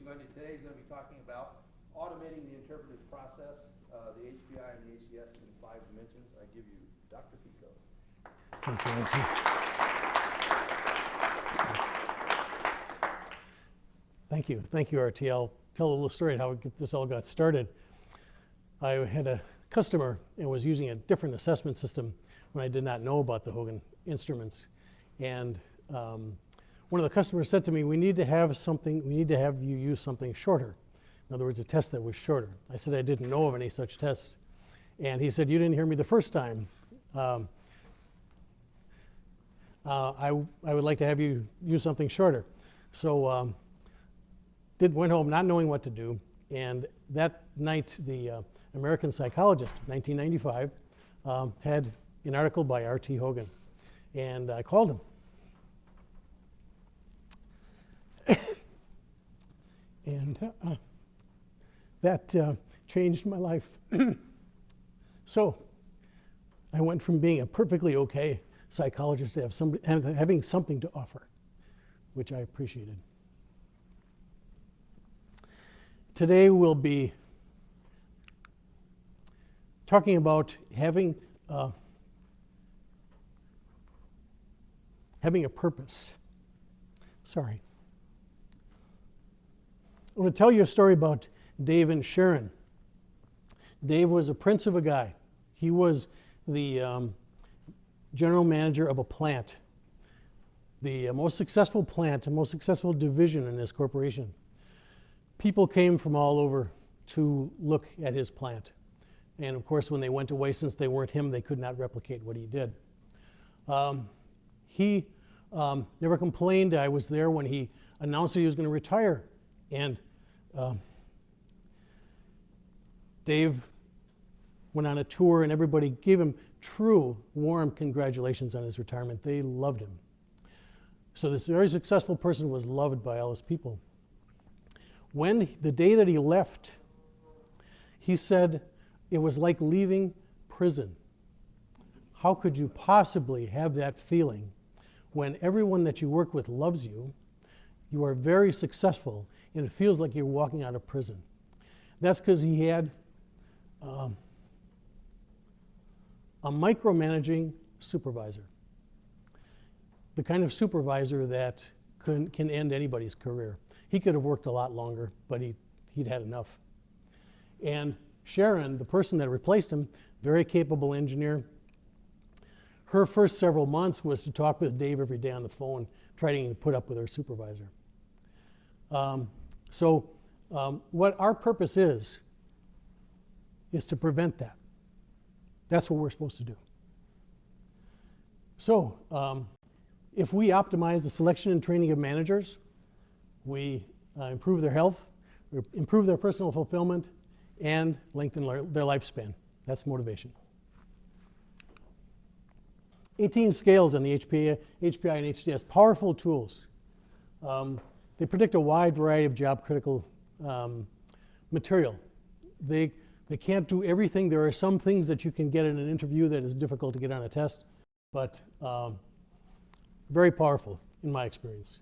today is going to be talking about automating the interpretive process, the HPI and the HDS in 5 dimensions. I give you Dr. Fico. Thank you. Thank you, RT. I'll tell a little story how this all got started. I had a customer and was using a different assessment system when I did not know about the Hogan instruments. And one of the customers said to me, we need to have you use something shorter. In other words, a test that was shorter. I said I didn't know of any such tests. And he said, you didn't hear me the first time. I would like to have you use something shorter. So went home not knowing what to do. And that night, the American Psychologist, 1995, had an article by R.T. Hogan. And I called him. And that changed my life. So I went from being a perfectly okay psychologist to having something to offer, which I appreciated. Today we'll be talking about having a purpose. Sorry. I'm going to tell you a story about Dave and Sharon. Dave was a prince of a guy. He was the general manager of a plant, the most successful plant, the most successful division in his corporation. People came from all over to look at his plant. And of course, when they went away, since they weren't him, they could not replicate what he did. He never complained. I was there when he announced that he was going to retire. And Dave went on a tour, and everybody gave him true, warm congratulations on his retirement. They loved him. So this very successful person was loved by all his people. When the day that he left, he said, it was like leaving prison. How could you possibly have that feeling when everyone that you work with loves you, you are very successful, and it feels like you're walking out of prison? That's because he had a micromanaging supervisor. The kind of supervisor that can end anybody's career. He could have worked a lot longer, but he'd had enough. And Sharon, the person that replaced him, very capable engineer, her first several months was to talk with Dave every day on the phone, trying to put up with her supervisor. What our purpose is to prevent that. That's what we're supposed to do. So if we optimize the selection and training of managers, we improve their health, improve their personal fulfillment, and lengthen their lifespan. That's motivation. 18 scales on the HPI and HDS, powerful tools. They predict a wide variety of job-critical material. They can't do everything. There are some things that you can get in an interview that is difficult to get on a test, but very powerful in my experience.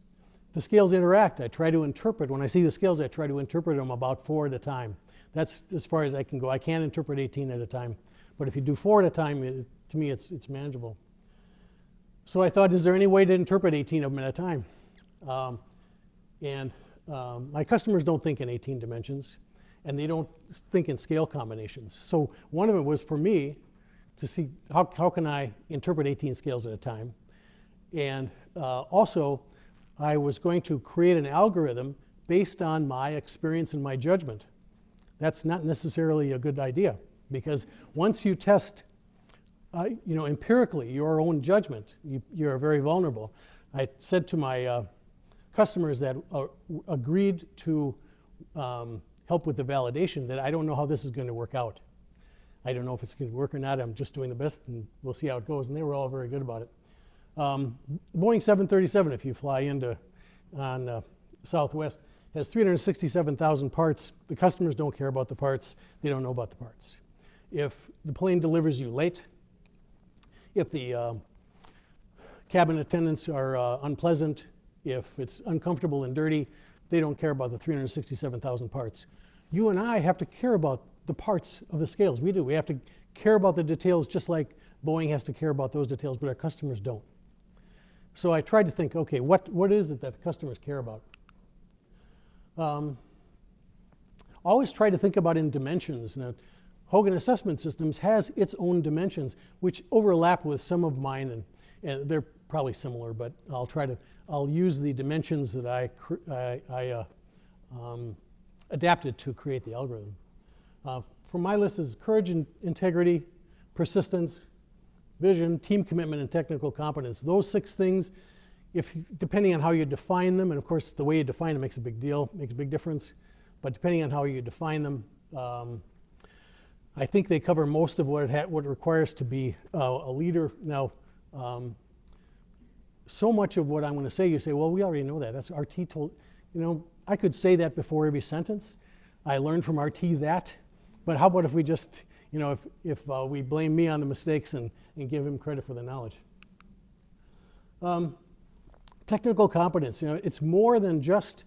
The scales interact. I try to interpret. When I see the scales, I try to interpret them about 4 at a time. That's as far as I can go. I can't interpret 18 at a time. But if you do 4 at a time, to me, it's manageable. So I thought, is there any way to interpret 18 of them at a time? My customers don't think in 18 dimensions, and they don't think in scale combinations. So one of it was for me to see how can I interpret 18 scales at a time. And also, I was going to create an algorithm based on my experience and my judgment. That's not necessarily a good idea, because once you test empirically your own judgment, you're very vulnerable. I said to my customers that agreed to help with the validation that I don't know how this is going to work out. I don't know if it's going to work or not. I'm just doing the best, and we'll see how it goes. And they were all very good about it. Boeing 737, if you fly on Southwest, has 367,000 parts. The customers don't care about the parts. They don't know about the parts. If the plane delivers you late, if the cabin attendants are unpleasant, if it's uncomfortable and dirty, they don't care about the 367,000 parts. You and I have to care about the parts of the scales. We do. We have to care about the details just like Boeing has to care about those details, but our customers don't. So I tried to think, okay, what is it that customers care about? Always try to think about in dimensions. Now, Hogan Assessment Systems has its own dimensions, which overlap with some of mine, and they're probably similar, but I'll use the dimensions that I adapted to create the algorithm. For my list is courage and integrity, persistence, vision, team commitment, and technical competence. Those 6 things, depending on how you define them, and of course the way you define them makes a big deal, makes a big difference, but depending on how you define them, I think they cover most of what it requires to be a leader. Now, so much of what I'm going to say, you say, well, we already know that. That's RT told. I could say that before every sentence. I learned from RT that. But how about if we just, if we blame me on the mistakes and give him credit for the knowledge? Technical competence. It's more than just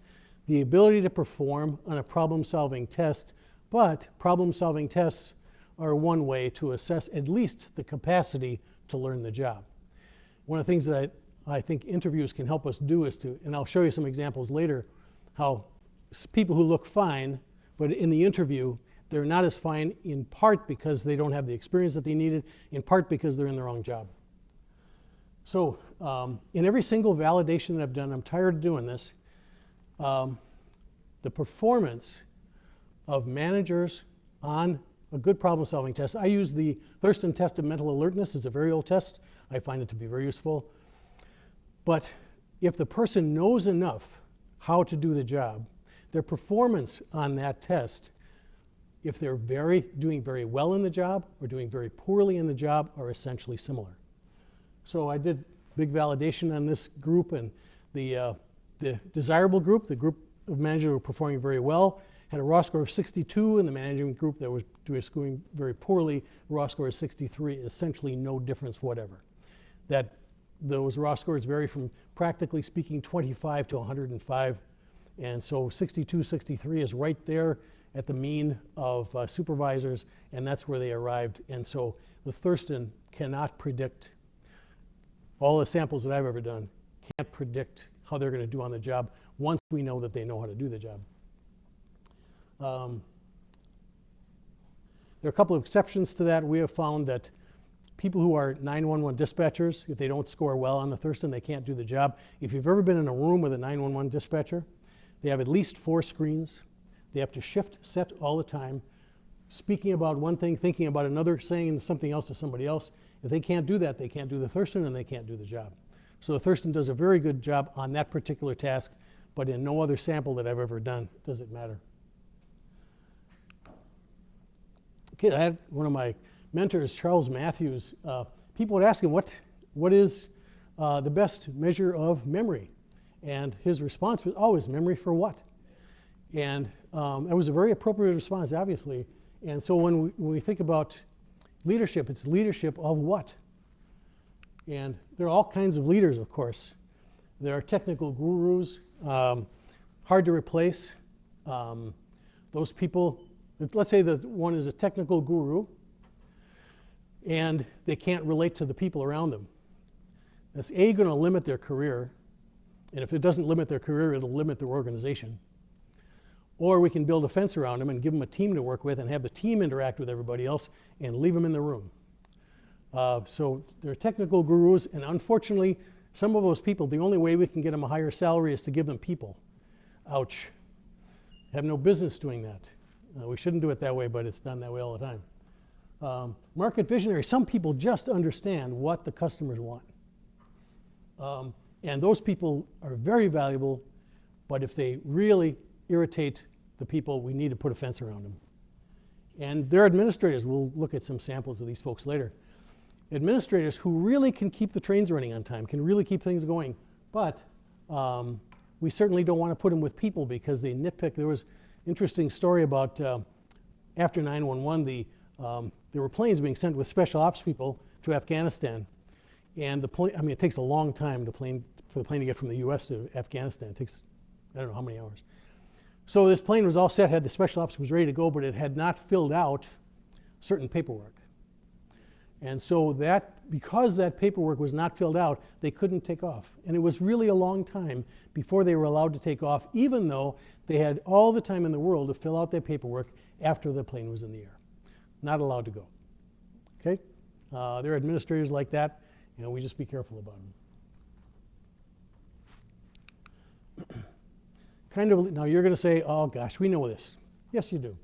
the ability to perform on a problem-solving test, but problem-solving tests are one way to assess at least the capacity to learn the job. One of the things that I think interviews can help us do is and I'll show you some examples later, how people who look fine, but in the interview, they're not as fine in part because they don't have the experience that they needed, in part because they're in the wrong job. So in every single validation that I've done, I'm tired of doing this, the performance of managers on a good problem-solving test. I use the Thurston test of mental alertness. It's a very old test. I find it to be very useful. But if the person knows enough how to do the job, their performance on that test, if they're doing very well in the job or doing very poorly in the job, are essentially similar. So I did big validation on this group, and the desirable group, the group of managers who were performing very well, had a raw score of 62, and the management group that was doing very poorly, raw score is 63, essentially no difference whatever. Those raw scores vary from, practically speaking, 25 to 105, and so 62, 63 is right there at the mean of supervisors, and that's where they arrived. And so the Thurston cannot predict, all the samples that I've ever done, can't predict how they're going to do on the job once we know that they know how to do the job. There are a couple of exceptions to that. We have found that people who are 911 dispatchers, if they don't score well on the Thurston, they can't do the job. If you've ever been in a room with a 911 dispatcher, they have at least 4 screens. They have to shift set all the time, speaking about one thing, thinking about another, saying something else to somebody else. If they can't do that, they can't do the Thurston, and they can't do the job. So the Thurston does a very good job on that particular task, but in no other sample that I've ever done does it matter. Okay, I had one of my mentors, Charles Matthews. People would ask him, what is the best measure of memory? And his response was always, memory for what? And that was a very appropriate response, obviously. And so when we think about leadership, it's leadership of what? And there are all kinds of leaders, of course. There are technical gurus, hard to replace. Those people, let's say that one is a technical guru, and they can't relate to the people around them. That's going to limit their career. And if it doesn't limit their career, it'll limit their organization. Or we can build a fence around them and give them a team to work with and have the team interact with everybody else and leave them in the room. So there are technical gurus, and unfortunately, some of those people, the only way we can get them a higher salary is to give them people. Ouch. Have no business doing that. We shouldn't do it that way, but it's done that way all the time. Market visionary, some people just understand what the customers want. And those people are very valuable, but if they really irritate the people, we need to put a fence around them. And their administrators, we'll look at some samples of these folks later. Administrators who really can keep the trains running on time, can really keep things going, but we certainly don't want to put them with people because they nitpick. There was an interesting story about after 9/11, there were planes being sent with special ops people to Afghanistan. And the plane, I mean, it takes a long time for the plane to get from the US to Afghanistan. It takes, I don't know how many hours. So this plane was all set, had the special ops was ready to go, but it had not filled out certain paperwork. And so because that paperwork was not filled out, they couldn't take off. And it was really a long time before they were allowed to take off, even though they had all the time in the world to fill out their paperwork after the plane was in the air. Not allowed to go. Okay? There are administrators like that, and we just be careful about them. Now you're going to say, oh gosh, we know this. Yes, you do.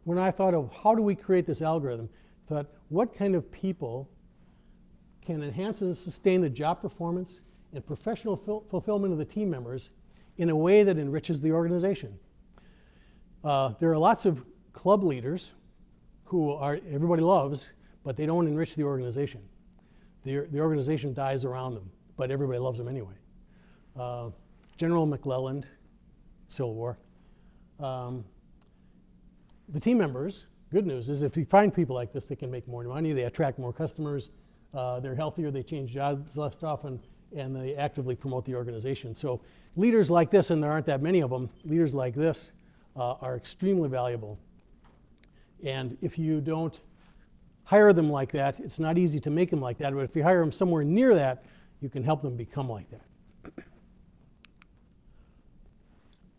When I thought of how do we create this algorithm, I thought, what kind of people can enhance and sustain the job performance and professional fulfillment of the team members in a way that enriches the organization? There are lots of club leaders who everybody loves, but they don't enrich the organization. The organization dies around them, but everybody loves them anyway. General McClelland, Civil War. The team members, good news is if you find people like this, they can make more money, they attract more customers, they're healthier, they change jobs less often, and they actively promote the organization. So leaders like this, and there aren't that many of them, leaders like this are extremely valuable. And if you don't hire them like that, it's not easy to make them like that, but if you hire them somewhere near that, you can help them become like that.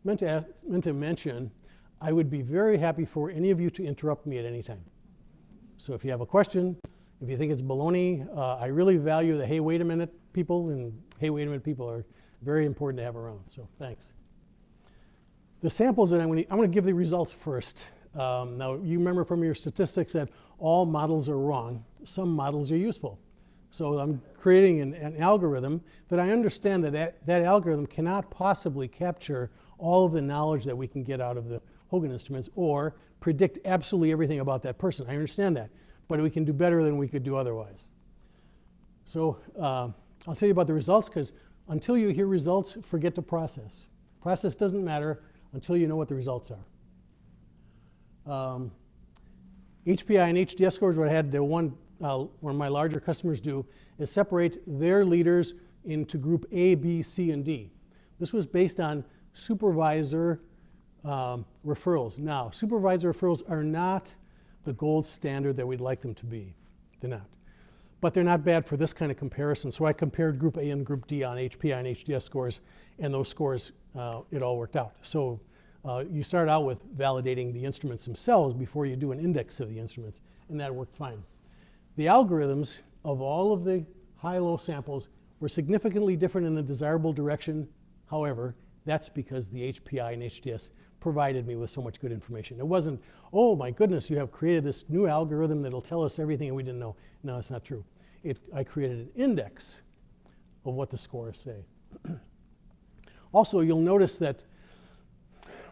Meant to mention, I would be very happy for any of you to interrupt me at any time. So if you have a question, if you think it's baloney, I really value the hey, wait a minute people, and hey, wait a minute people are very important to have around, so thanks. The samples that I'm going to give the results first. Now, you remember from your statistics that all models are wrong. Some models are useful. So I'm creating an algorithm that I understand that algorithm cannot possibly capture all of the knowledge that we can get out of the Hogan instruments or predict absolutely everything about that person. I understand that, but we can do better than we could do otherwise. So I'll tell you about the results, because until you hear results, forget the process. Process doesn't matter until you know what the results are. HPI and HDS scores, what I had one of my larger customers do is separate their leaders into group A, B, C, and D. This was based on supervisor referrals. Now, supervisor referrals are not the gold standard that we'd like them to be. They're not. But they're not bad for this kind of comparison. So I compared group A and group D on HPI and HDS scores, and those scores, it all worked out. So you start out with validating the instruments themselves before you do an index of the instruments, and that worked fine. The algorithms of all of the high-low samples were significantly different in the desirable direction. However, that's because the HPI and HDS provided me with so much good information. It wasn't, oh my goodness, you have created this new algorithm that'll tell us everything we didn't know. No, that's not true. I created an index of what the scores say. Also, you'll notice that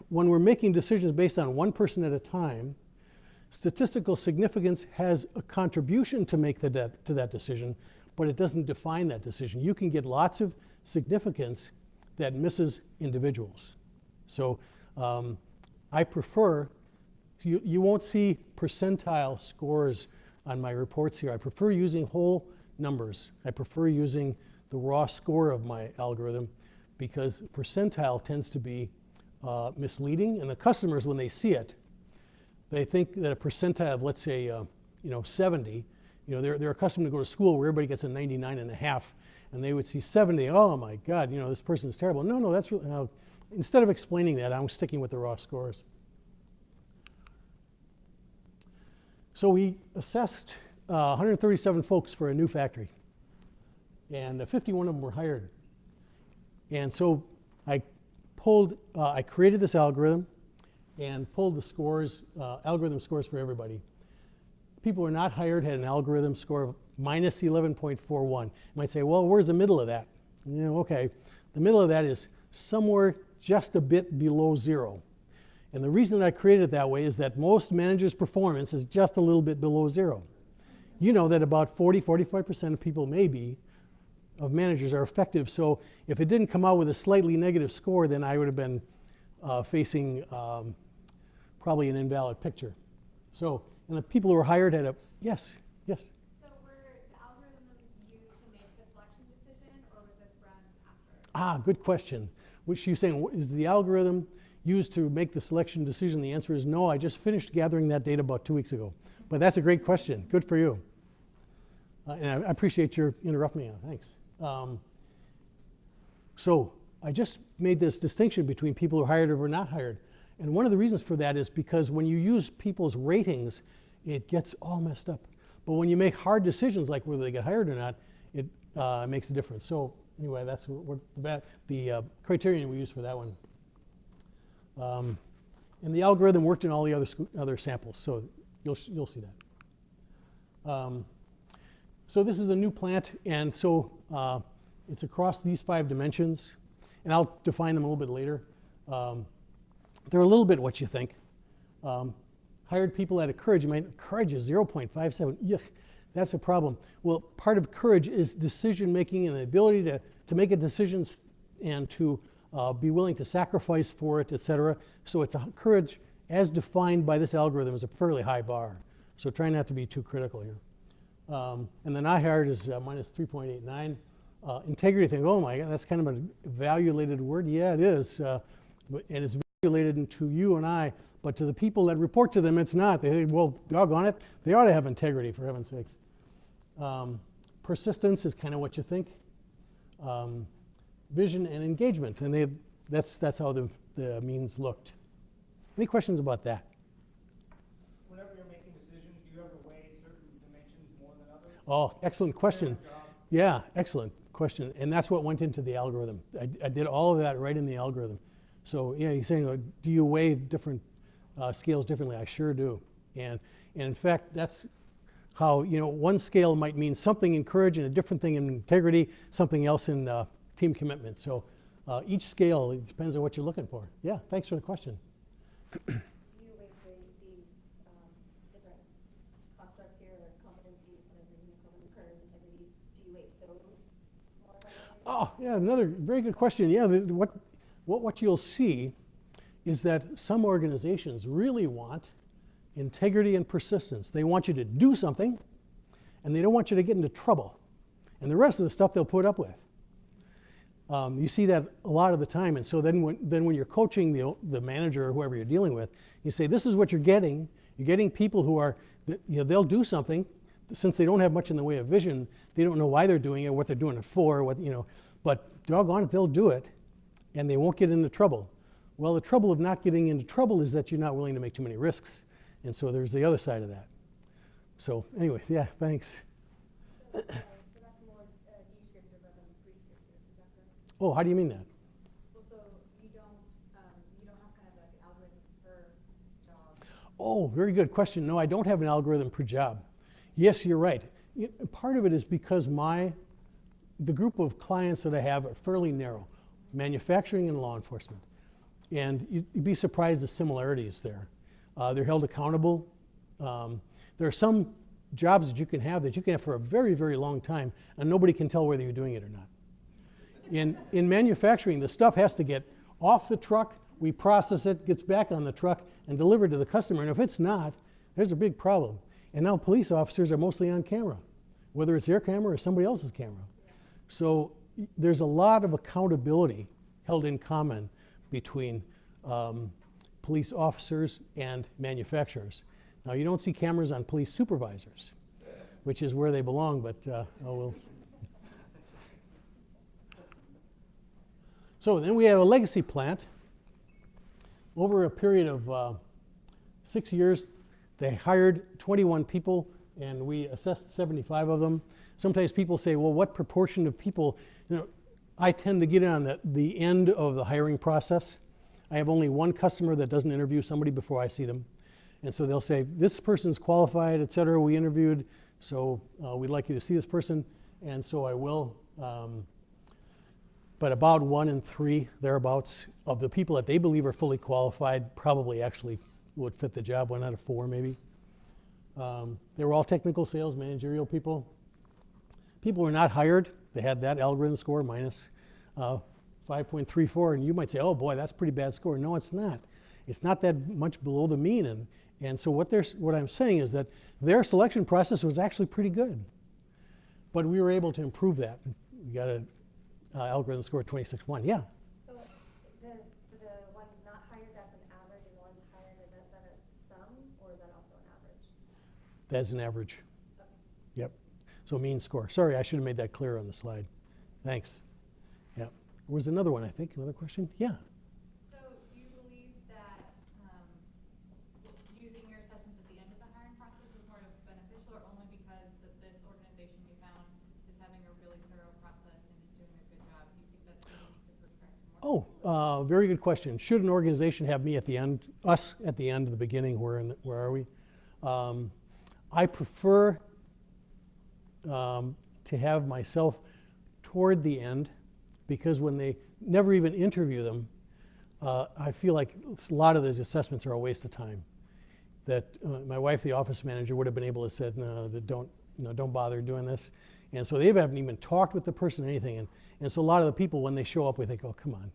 when we're making decisions based on one person at a time, statistical significance has a contribution to make to that decision, but it doesn't define that decision. You can get lots of significance that misses individuals. So I prefer, you won't see percentile scores on my reports here. I prefer using whole numbers. I prefer using the raw score of my algorithm because percentile tends to be misleading, and the customers, when they see it, they think that a percentile of, let's say, 70, they're accustomed to go to school where everybody gets a 99.5, and they would see 70, oh my God, this person's terrible. No, that's really, instead of explaining that, I'm sticking with the raw scores. So we assessed 137 folks for a new factory, and 51 of them were hired. And so I created this algorithm and pulled the scores, algorithm scores for everybody. People who were not hired had an algorithm score of minus 11.41. You might say, well, where's the middle of that? Okay, the middle of that is somewhere just a bit below 0. And the reason that I created it that way is that most managers' performance is just a little bit below 0. You know that about 40–45% of people of managers are effective. So if it didn't come out with a slightly negative score, then I would have been facing probably an invalid picture. So, and the people who were hired had yes. So were the algorithms used to make the selection decision, or was this run after? Good question. which you're saying, is the algorithm used to make the selection decision? The answer is no. I just finished gathering that data about 2 weeks ago. But that's a great question. Good for you. And I appreciate your interrupting me. Thanks. So I just made this distinction between people who are hired or not hired. And one of the reasons for that is because when you use people's ratings, it gets all messed up. But when you make hard decisions like whether they get hired or not, it makes a difference. So anyway, that's what the criterion we use for that one. And the algorithm worked in all the other samples, so you'll see that. So this is the new plant, and so it's across these 5 dimensions, and I'll define them a little bit later. They're a little bit what you think. Hired people at a courage, courage is 0.57. Yuck, that's a problem. Well, part of courage is decision making and the ability to make a decision and to be willing to sacrifice for it, etc. So it's a courage as defined by this algorithm is a fairly high bar. So try not to be too critical here. And the not hired is minus 3.89. Integrity thing, oh my God, that's kind of a value-related word. Yeah, it is. And it's value-related to you and I, but to the people that report to them, it's not. They think, well, doggone it, they ought to have integrity, for heaven's sakes. Persistence is kind of what you think. Vision and engagement, and that's how the means looked. Any questions about that? Whenever you're making decisions, do you ever weigh certain dimensions more than others? Oh, excellent question. Yeah, excellent question. And that's what went into the algorithm. I did all of that right in the algorithm. So yeah, you're saying, do you weigh different scales differently? I sure do. And in fact, that's how, one scale might mean something in courage and a different thing in integrity, something else in team commitment. So each scale, it depends on what you're looking for. Yeah, thanks for the question. Do you weight these different constructs here, like competencies, courage, integrity? Do you weight those more than others? Oh, yeah, another very good question. Yeah, what you'll see is that some organizations really want integrity and persistence. They want you to do something, and they don't want you to get into trouble. And the rest of the stuff they'll put up with. You see that a lot of the time, and so then when you're coaching the manager or whoever you're dealing with, you say, this is what you're getting. You're getting people who are, they'll do something, since they don't have much in the way of vision, they don't know why they're doing it, what they're doing it for, but doggone it, they'll do it, and they won't get into trouble. Well, the trouble of not getting into trouble is that you're not willing to make too many risks, and so there's the other side of that. So anyway, yeah, thanks. So that's more descriptive rather than prescriptive, is that correct? Oh, how do you mean that? Well, so you don't have kind of like an algorithm per job. Oh, very good question. No, I don't have an algorithm per job. Yes, you're right. Part of it is because the group of clients that I have are fairly narrow, manufacturing and law enforcement. And you'd be surprised the similarities there. They're held accountable. There are some jobs that you can have for a very, very long time, and nobody can tell whether you're doing it or not. In manufacturing, the stuff has to get off the truck, we process it, gets back on the truck, and delivered to the customer. And if it's not, there's a big problem. And now police officers are mostly on camera, whether it's their camera or somebody else's camera. So there's a lot of accountability held in common between police officers and manufacturers. Now, you don't see cameras on police supervisors, which is where they belong, but oh well. So then we have a legacy plant. Over a period of 6 years, they hired 21 people, and we assessed 75 of them. Sometimes people say, well, what proportion of people, I tend to get on the end of the hiring process. I have only one customer that doesn't interview somebody before I see them. And so they'll say, this person's qualified, et cetera, we interviewed, so we'd like you to see this person, and so I will. But about 1 in 3, thereabouts, of the people that they believe are fully qualified probably actually would fit the job, 1 out of 4 maybe. They were all technical sales, managerial people. People were not hired. They had that algorithm score minus 5.34, and you might say, oh boy, that's a pretty bad score. No, it's not. It's not that much below the mean, and so what I'm saying is that their selection process was actually pretty good. But we were able to improve that. We got an algorithm score of 26.1. Yeah? So for the ones not hired, that's an average, and the ones hired, is that a sum, or is that also an average? That's an average. Okay. Yep. So mean score. Sorry, I should have made that clear on the slide. Thanks. Yep. There was another one, I think. Another question? Yeah. So do you believe that using your assessments at the end of the hiring process is more beneficial, or only because this organization you found is having a really thorough process and is doing a good job? Do you think that's something you could prescribe to more? Very good question. Should an organization have me at the end, us at the end of the beginning? Where are we? I prefer to have myself toward the end, because when they never even interview them, I feel like a lot of those assessments are a waste of time. That my wife, the office manager, would have been able to say, no, don't bother doing this. And so they haven't even talked with the person or anything. And so a lot of the people, when they show up, we think, oh, come on,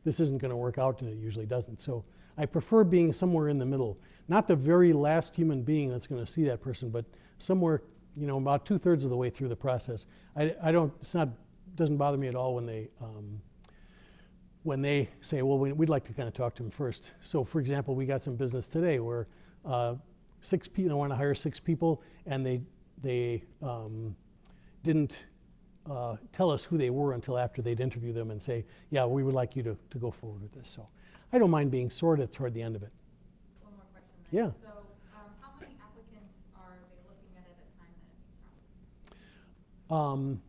this isn't going to work out, and it usually doesn't. So I prefer being somewhere in the middle. Not the very last human being that's going to see that person, but somewhere, about 2/3 of the way through the process. Doesn't bother me at all when they say, well, we'd like to kind of talk to them first. So for example, we got some business today where 6 people, they want to hire 6 people, and they didn't tell us who they were until after they'd interview them and say, yeah, we would like you to go forward with this. So I don't mind being sorted toward the end of it. One more question then. Yeah. So how many applicants are they looking at a time then?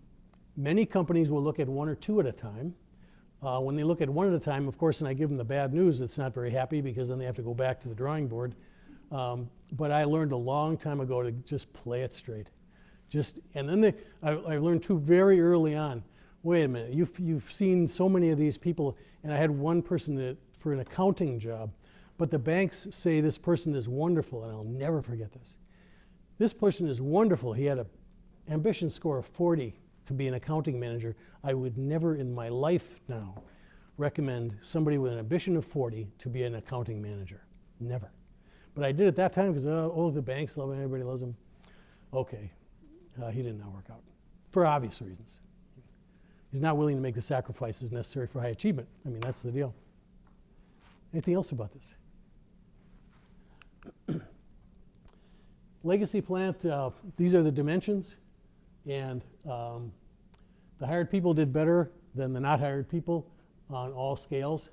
Many companies will look at 1 or 2 at a time. When they look at 1 at a time, of course, and I give them the bad news, it's not very happy, because then they have to go back to the drawing board. But I learned a long time ago to just play it straight. And then I learned too very early on, wait a minute, you've seen so many of these people, and I had one person for an accounting job, but the banks say this person is wonderful, and I'll never forget this. This person is wonderful. He had an ambition score of 40 to be an accounting manager. I would never in my life now recommend somebody with an ambition of 40 to be an accounting manager. Never. But I did at that time because, the banks love him, everybody loves him. Okay, he did not work out for obvious reasons. He's not willing to make the sacrifices necessary for high achievement. I mean, that's the deal. Anything else about this? Legacy plant, these are the dimensions. And the hired people did better than the not hired people on all scales.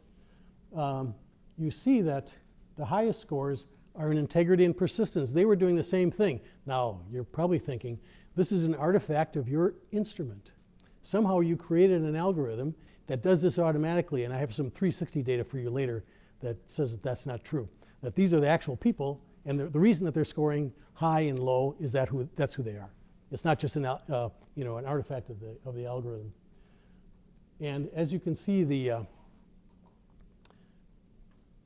You see that the highest scores are in integrity and persistence. They were doing the same thing. Now, you're probably thinking, this is an artifact of your instrument. Somehow you created an algorithm that does this automatically, and I have some 360 data for you later that says that that's not true. That these are the actual people, and the reason that they're scoring high and low is that's who they are. It's not just an artifact of the algorithm. And as you can see, the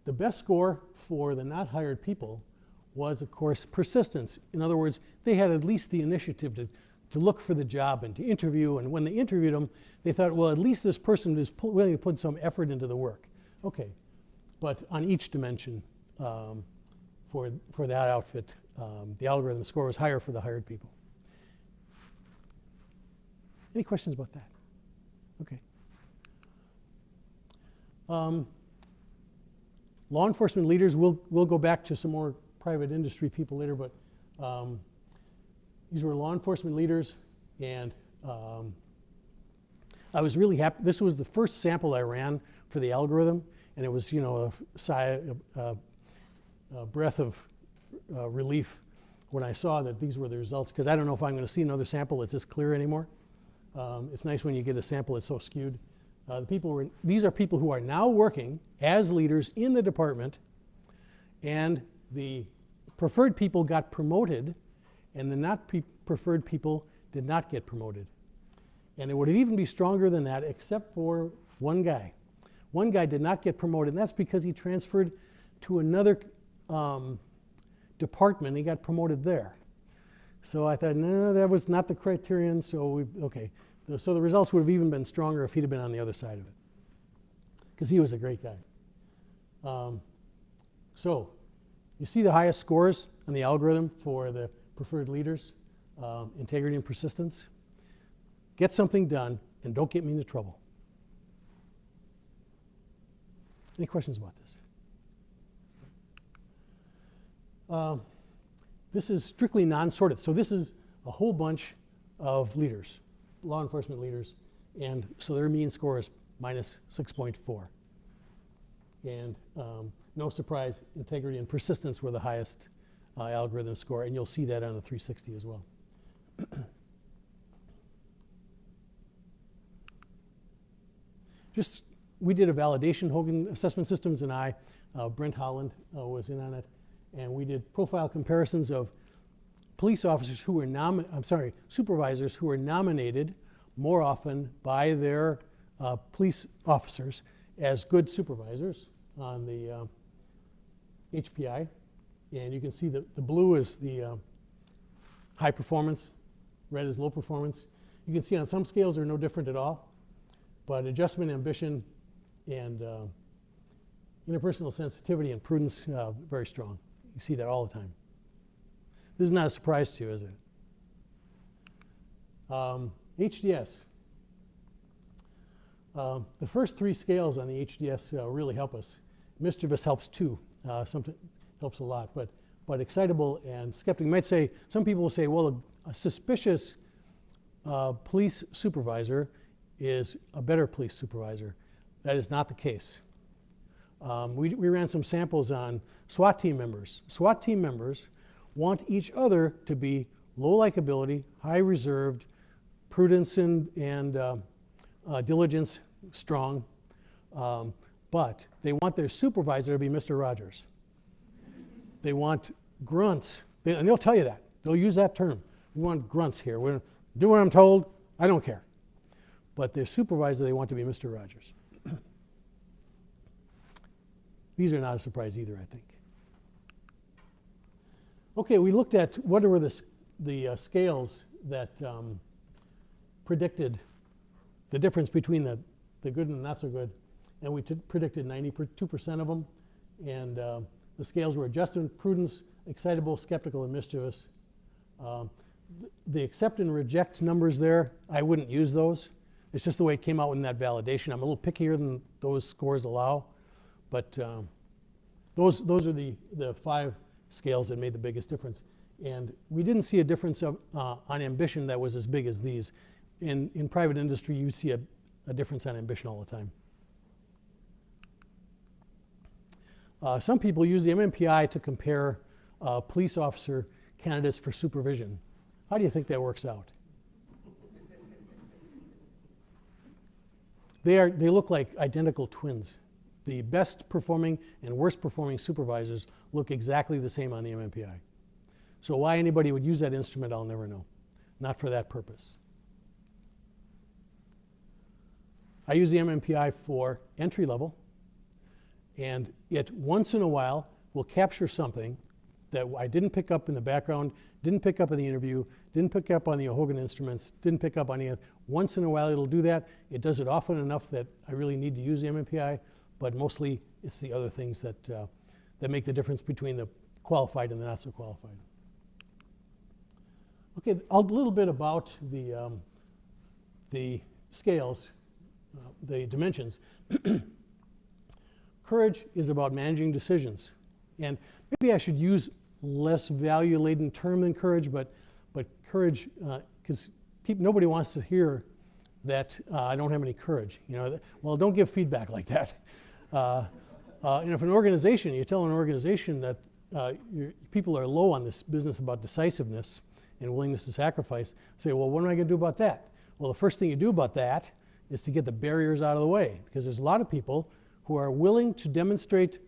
best score for the not hired people was, of course, persistence. In other words, they had at least the initiative to look for the job and to interview. And when they interviewed them, they thought, well, at least this person is willing to put some effort into the work. Okay, but on each dimension for that outfit, the algorithm score was higher for the hired people. Any questions about that? Okay. Law enforcement leaders, we'll go back to some more private industry people later, but these were law enforcement leaders, and I was really happy. This was the first sample I ran for the algorithm, and it was, a breath of relief when I saw that these were the results, because I don't know if I'm going to see another sample that's this clear anymore. It's nice when you get a sample that's so skewed. These are people who are now working as leaders in the department, and the preferred people got promoted, and the not preferred people did not get promoted. And it would even be stronger than that, except for one guy. One guy did not get promoted, and that's because he transferred to another department. He got promoted there. So I thought, no, that was not the criterion, so okay. So the results would have even been stronger if he'd have been on the other side of it, because he was a great guy. So you see the highest scores on the algorithm for the preferred leaders, integrity and persistence. Get something done, and don't get me into trouble. Any questions about this? This is strictly non-sorted. So this is a whole bunch of leaders, law enforcement leaders, and so their mean score is minus 6.4. And no surprise, integrity and persistence were the highest algorithm score, and you'll see that on the 360 as well. We did a validation, Hogan Assessment Systems and I, Brent Holland was in on it, and we did profile comparisons of police officers who were supervisors who were nominated more often by their police officers as good supervisors on the HPI. And you can see that the blue is the high performance, red is low performance. You can see on some scales they're no different at all, but adjustment, ambition, and interpersonal sensitivity and prudence, very strong. You see that all the time. This is not a surprise to you, is it? HDS. The first three scales on the HDS really help us. Mischievous helps too. Sometimes helps a lot, but excitable and skeptic might say, some people will say, well, a suspicious police supervisor is a better police supervisor. That is not the case. We ran some samples on SWAT team members. SWAT team members want each other to be low likability, high reserved, prudence and diligence strong, but they want their supervisor to be Mr. Rogers. They want grunts, and they'll tell you that. They'll use that term. We want grunts here. We're gonna do what I'm told. I don't care. But their supervisor, they want to be Mr. Rogers. These are not a surprise either, I think. Okay, we looked at what were the scales that predicted the difference between the good and the not so good, and we predicted 92% of them, and the scales were adjustment, prudence, excitable, skeptical, and mischievous. The accept and reject numbers there, I wouldn't use those. It's just the way it came out in that validation. I'm a little pickier than those scores allow, but those are the 5 scales that made the biggest difference. And we didn't see a difference on ambition that was as big as these. In private industry, you see a difference on ambition all the time. Some people use the MMPI to compare police officer candidates for supervision. How do you think that works out? They look like identical twins. The best performing and worst performing supervisors look exactly the same on the MMPI. So why anybody would use that instrument, I'll never know. Not for that purpose. I use the MMPI for entry level, and it once in a while will capture something that I didn't pick up in the background, didn't pick up in the interview, didn't pick up on the Hogan instruments, didn't pick up on any other. Once in a while it'll do that. It does it often enough that I really need to use the MMPI, but mostly it's the other things that make the difference between the qualified and the not so qualified. Okay, a little bit about the scales, the dimensions. Courage is about managing decisions. And maybe I should use less value-laden term than courage, but courage, because nobody wants to hear that I don't have any courage. You know, well, don't give feedback like that. And if an organization, you tell an organization that your people are low on this business about decisiveness and willingness to sacrifice, say, well, what am I going to do about that? Well, the first thing you do about that is to get the barriers out of the way, because there's a lot of people who are willing to demonstrate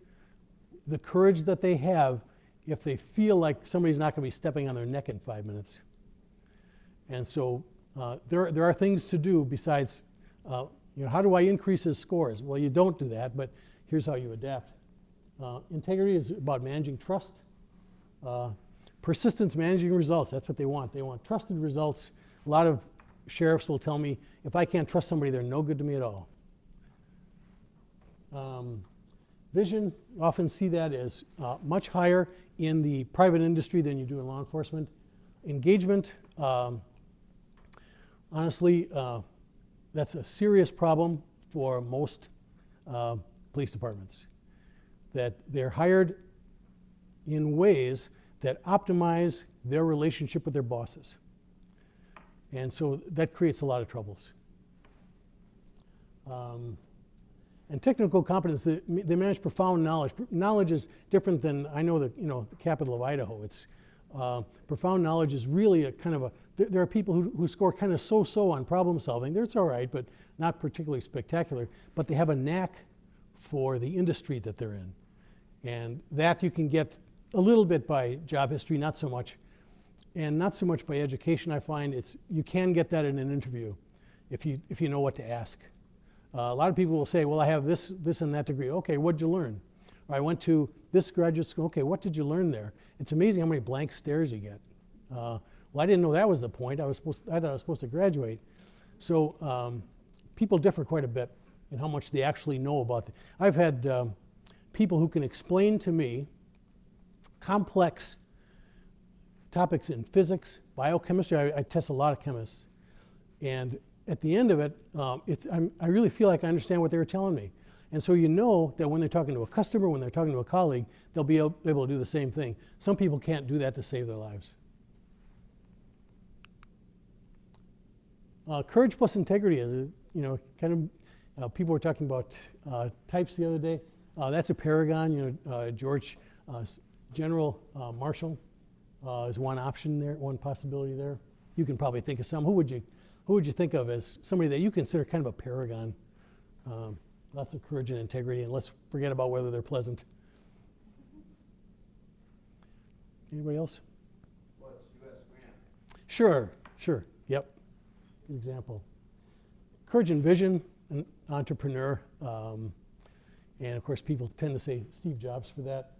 the courage that they have if they feel like somebody's not going to be stepping on their neck in 5 minutes. And so there are things to do besides, how do I increase his scores? Well, you don't do that, but here's how you adapt. Integrity is about managing trust. Persistence, managing results. That's what they want. They want trusted results. A lot of sheriffs will tell me, if I can't trust somebody, they're no good to me at all. Vision, you often see that as much higher in the private industry than you do in law enforcement. Engagement, honestly, that's a serious problem for most police departments. That they're hired in ways that optimize their relationship with their bosses. And so that creates a lot of troubles. And technical competence, they manage profound knowledge. Knowledge is different than, I know that, the capital of Idaho. It's profound knowledge is really a kind of a, there are people who score kind of so-so on problem solving. It's all right, but not particularly spectacular. But they have a knack for the industry that they're in. And that you can get a little bit by job history, not so much. And not so much by education, I find. You can get that in an interview if you know what to ask. A lot of people will say, well, I have this and that degree. Okay, what'd you learn? Or I went to this graduate school. Okay, what did you learn there? It's amazing how many blank stares you get. Well, I didn't know that was the point. I thought I was supposed to graduate. So people differ quite a bit in how much they actually know about it. I've had people who can explain to me complex topics in physics, biochemistry. I test a lot of chemists. And at the end of it, I really feel like I understand what they were telling me. And so you know that when they're talking to a customer, when they're talking to a colleague, they'll be able to do the same thing. Some people can't do that to save their lives. Courage plus integrity is, kind of, people were talking about types the other day. That's a paragon, George General Marshall is one option there, one possibility there. You can probably think of some. Who would you think of as somebody that you consider kind of a paragon? Lots of courage and integrity, and let's forget about whether they're pleasant. Anybody else? Well, it's U.S. Grant. Sure, yep. Good example. Courage and vision, an entrepreneur, and of course people tend to say Steve Jobs for that.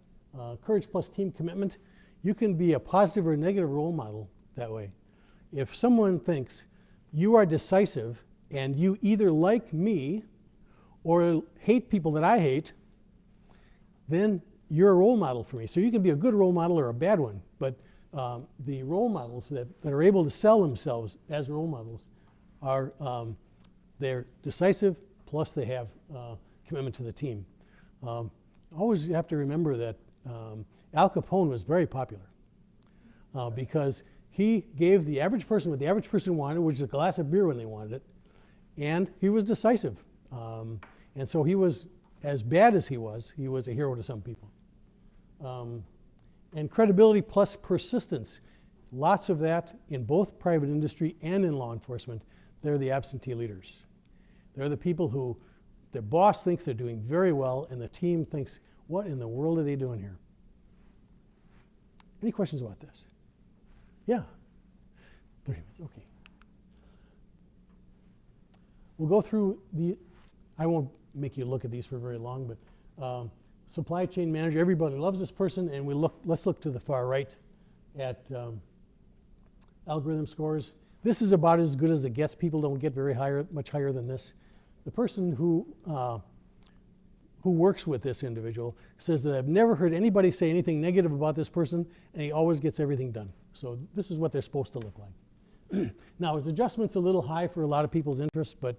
Courage plus team commitment. You can be a positive or negative role model that way. If someone thinks you are decisive and you either like me or hate people that I hate, then you're a role model for me. So you can be a good role model or a bad one, but the role models that are able to sell themselves as role models are they're decisive, plus they have commitment to the team. Always you have to remember that Al Capone was very popular because he gave the average person what the average person wanted, which is a glass of beer when they wanted it, and he was decisive. And so he was, as bad as he was a hero to some people. And credibility plus persistence. Lots of that in both private industry and in law enforcement. They're the absentee leaders. They're the people who their boss thinks they're doing very well and the team thinks, what in the world are they doing here? Any questions about this? Yeah. 30 minutes, okay. We'll go through I won't make you look at these for very long, but supply chain manager, everybody loves this person, and let's look to the far right at algorithm scores. This is about as good as it gets. People don't get much higher than this. The person who works with this individual says that I've never heard anybody say anything negative about this person, and he always gets everything done. So this is what they're supposed to look like. Now, his adjustment's a little high for a lot of people's interests, but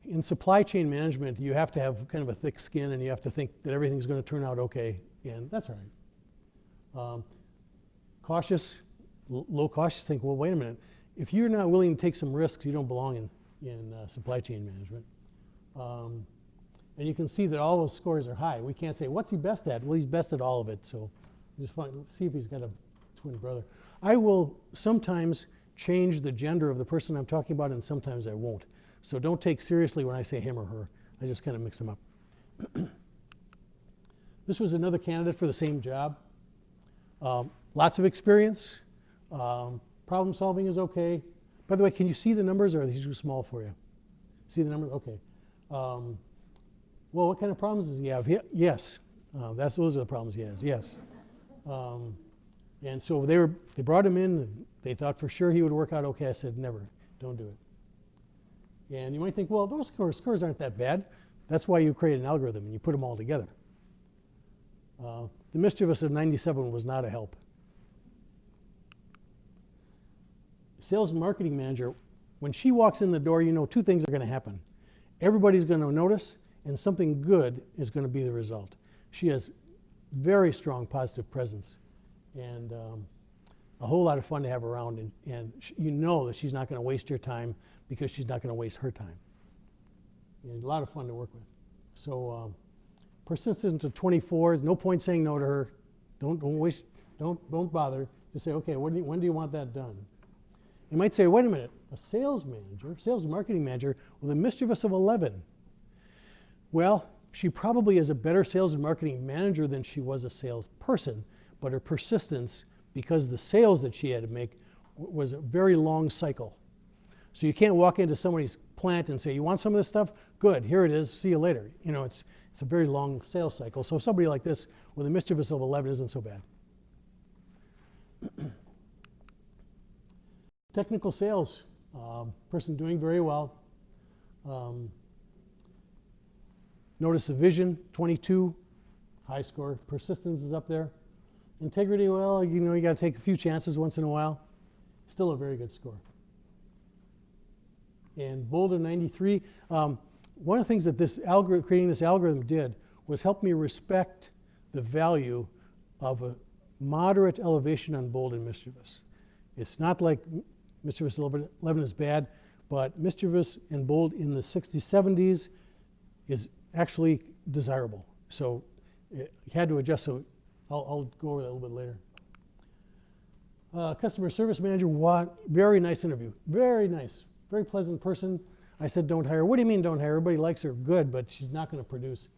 in supply chain management, you have to have kind of a thick skin, and you have to think that everything's going to turn out okay, and that's all right. Cautious, low cautious, think, well, wait a minute. If you're not willing to take some risks, you don't belong in supply chain management. And you can see that all those scores are high. We can't say, what's he best at? Well, he's best at all of it, so just see if he's got a twin brother. I will sometimes change the gender of the person I'm talking about, and sometimes I won't. So don't take seriously when I say him or her. I just kind of mix them up. This was another candidate for the same job. Lots of experience. Problem solving is okay. By the way, can you see the numbers, or are these too small for you? See the numbers? Okay. Well, what kind of problems does he have? Yes. Those are the problems he has, yes. And so they brought him in, and they thought for sure he would work out okay. I said, never, don't do it. And you might think, well, those scores aren't that bad. That's why you create an algorithm and you put them all together. The mischievous of 97 was not a help. Sales and marketing manager, when she walks in the door, you know two things are going to happen. Everybody's going to notice, and something good is going to be the result. She has very strong positive presence, and a whole lot of fun to have around, and you know that she's not going to waste your time because she's not going to waste her time. And a lot of fun to work with. So persistent to 24, no point saying no to her. Don't waste, don't bother. Just say, okay, when do you want that done? You might say, wait a minute, a sales manager, sales and marketing manager with a mischievous of 11. Well, she probably is a better sales and marketing manager than she was a salesperson, but her persistence, because the sales that she had to make was a very long cycle. So you can't walk into somebody's plant and say, you want some of this stuff? Good, here it is, see you later. You know, it's a very long sales cycle. So somebody like this with a mischievous of 11 isn't so bad. Technical sales, person doing very well. Notice the vision, 22, high score. Persistence is up there. Integrity, well, you know, you got to take a few chances once in a while. Still a very good score. And Boulder 93. One of the things that this algorithm, creating this algorithm did was help me respect the value of a moderate elevation on bold and mischievous. It's not like mischievous 11 is bad, but mischievous and bold in the 60s, 70s is actually desirable. So you had to adjust, so I'll go over that a little bit later. Customer service manager, very nice interview, very nice, very pleasant person. I said don't hire. What do you mean don't hire? Everybody likes her, good, but she's not going to produce.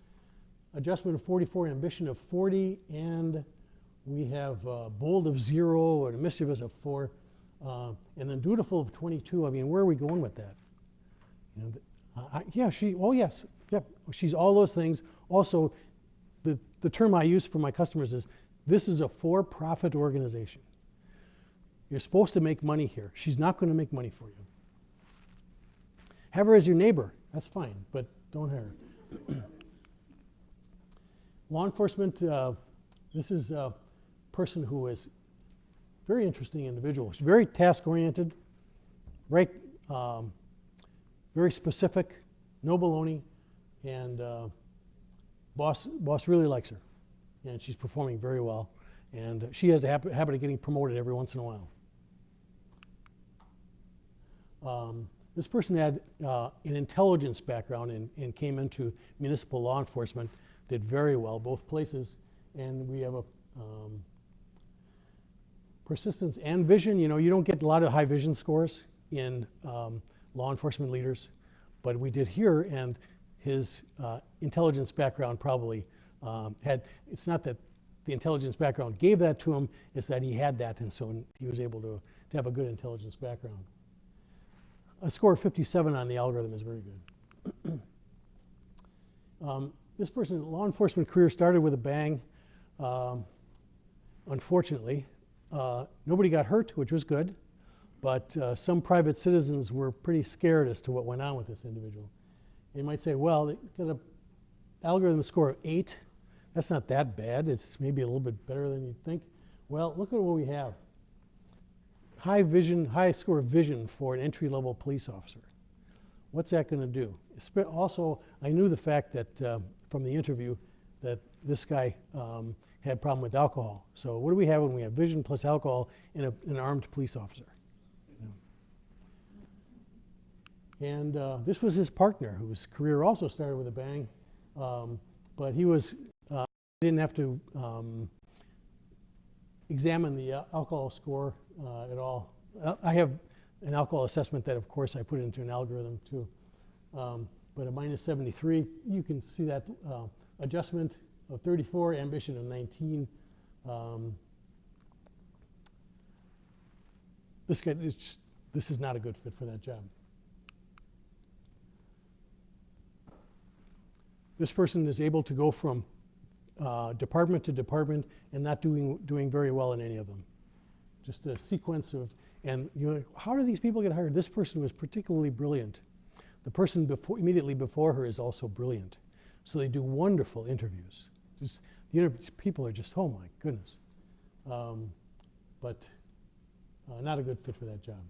Adjustment of 44, ambition of 40, and we have bold of 0 and a mischievous of 4, and then dutiful of 22. I mean, where are we going with that? You know, yeah, oh yes, yep, she's all those things. Also, the term I use for my customers is, this is a for-profit organization. You're supposed to make money here. She's not going to make money for you. Have her as your neighbor. That's fine, but don't hire her. Law enforcement, this is a person who is a very interesting individual. She's very task-oriented, right, very specific, no baloney, and boss really likes her. And she's performing very well. And she has a habit of getting promoted every once in a while. This person had an intelligence background and came into municipal law enforcement, did very well, both places. And we have a persistence and vision. You know, you don't get a lot of high vision scores in law enforcement leaders, but we did here, and his intelligence background probably it's not that the intelligence background gave that to him, it's that he had that, and so he was able to have a good intelligence background. A score of 57 on the algorithm is very good. This person's law enforcement career started with a bang. Unfortunately, nobody got hurt, which was good, but some private citizens were pretty scared as to what went on with this individual. You might say, well, they got an algorithm score of 8. That's not that bad. It's maybe a little bit better than you'd think. Well, look at what we have. High score of vision for an entry-level police officer. What's that going to do? Also, I knew the fact that from the interview that this guy had a problem with alcohol. So what do we have when we have vision plus alcohol in an armed police officer? And this was his partner, whose career also started with a bang, but he didn't have to examine the alcohol score at all. I have an alcohol assessment that, of course, I put into an algorithm too. But a minus 73, you can see that adjustment of 34, ambition of 19. This guy this is not a good fit for that job. This person is able to go from department to department and not doing very well in any of them. Just a sequence of, and you're like, how do these people get hired? This person was particularly brilliant. The person immediately before her is also brilliant. So they do wonderful interviews. People are just, oh my goodness. But not a good fit for that job.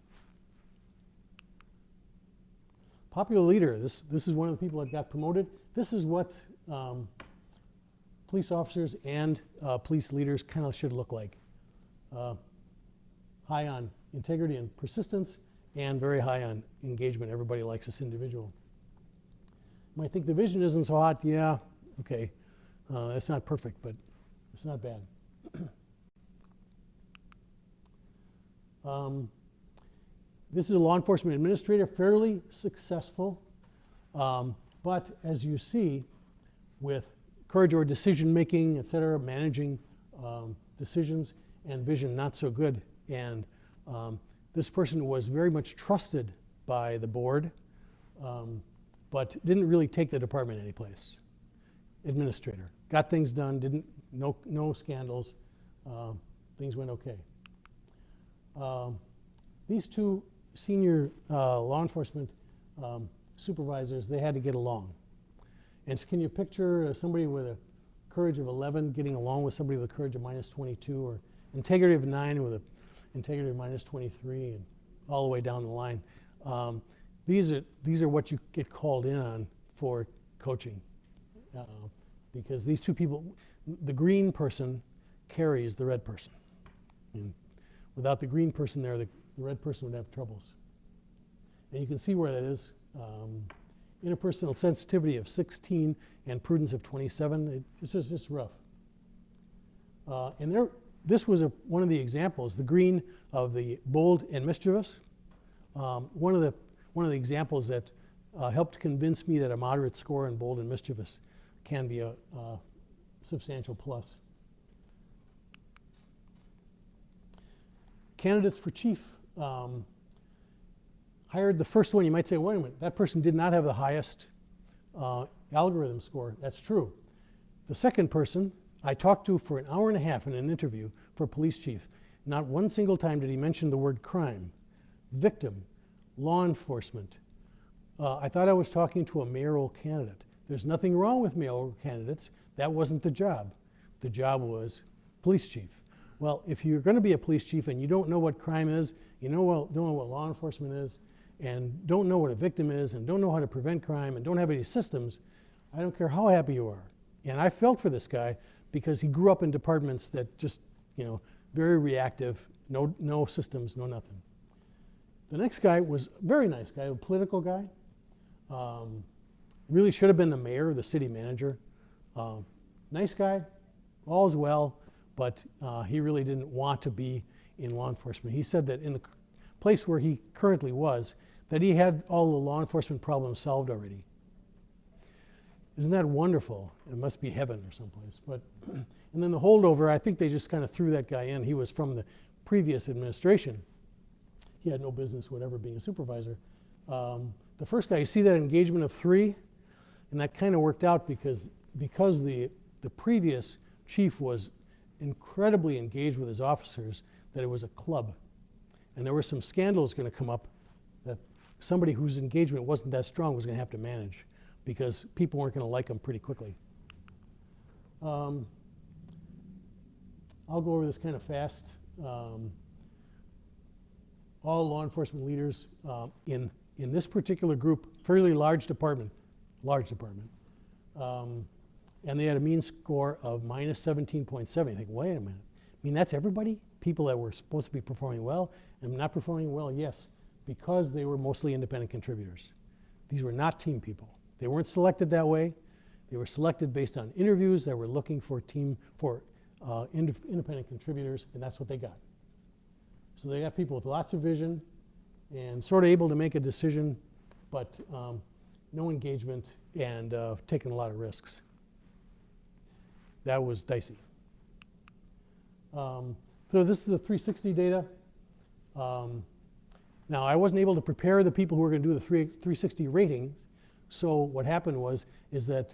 Popular leader, this is one of the people that got promoted. This is what police officers and police leaders kind of should look like. High on integrity and persistence, and very high on engagement. Everybody likes this individual. You might think the vision isn't so hot. Yeah, okay. It's not perfect, but it's not bad. This is a law enforcement administrator, fairly successful. But as you see, with courage or decision making, et cetera, managing decisions, and vision not so good. And this person was very much trusted by the board, but didn't really take the department anyplace. Administrator, got things done, no scandals, things went okay. These two senior law enforcement supervisors, they had to get along. And so can you picture somebody with a courage of 11 getting along with somebody with a courage of -22, or integrity of 9 with an integrity of -23, and all the way down the line? These are what you get called in on for coaching. Because these two people, the green person carries the red person. And without the green person there, the red person would have troubles. And you can see where that is. Interpersonal sensitivity of 16 and prudence of 27. It's just rough. And this was one of the examples, the green of the bold and mischievous. One of the examples that helped convince me that a moderate score in bold and mischievous can be a substantial plus. Candidates for chief. Hired the first one. You might say, wait a minute, that person did not have the highest algorithm score. That's true. The second person I talked to for an hour and a half in an interview for police chief. Not one single time did he mention the word crime, victim, law enforcement. I thought I was talking to a mayoral candidate. There's nothing wrong with mayoral candidates. That wasn't the job. The job was police chief. Well, if you're going to be a police chief and you don't know what crime is, you don't know what law enforcement is, and don't know what a victim is, and don't know how to prevent crime, and don't have any systems, I don't care how happy you are. And I felt for this guy because he grew up in departments that just, very reactive, no systems, no nothing. The next guy was a very nice guy, a political guy. Really should have been the mayor or the city manager. Nice guy, all's well, but he really didn't want to be in law enforcement. He said that in the place where he currently was, that he had all the law enforcement problems solved already. Isn't that wonderful? It must be heaven or someplace. But and then the holdover, I think they just kind of threw that guy in. He was from the previous administration. He had no business whatever being a supervisor. The first guy, you see that engagement of 3, and that kind of worked out because the previous chief was incredibly engaged with his officers, that it was a club. And there were some scandals going to come up that somebody whose engagement wasn't that strong was going to have to manage, because people weren't going to like him pretty quickly. I'll go over this kind of fast. All law enforcement leaders in this particular group, fairly large department, and they had a mean score of -17.7. You think, wait a minute. I mean, that's everybody? People that were supposed to be performing well and not performing well? Yes, because they were mostly independent contributors. These were not team people. They weren't selected that way. They were selected based on interviews that were looking for independent contributors, and that's what they got. So they got people with lots of vision and sort of able to make a decision, but no engagement and taking a lot of risks. That was dicey. So this is the 360 data. Now, I wasn't able to prepare the people who were going to do the 360 ratings. So what happened is that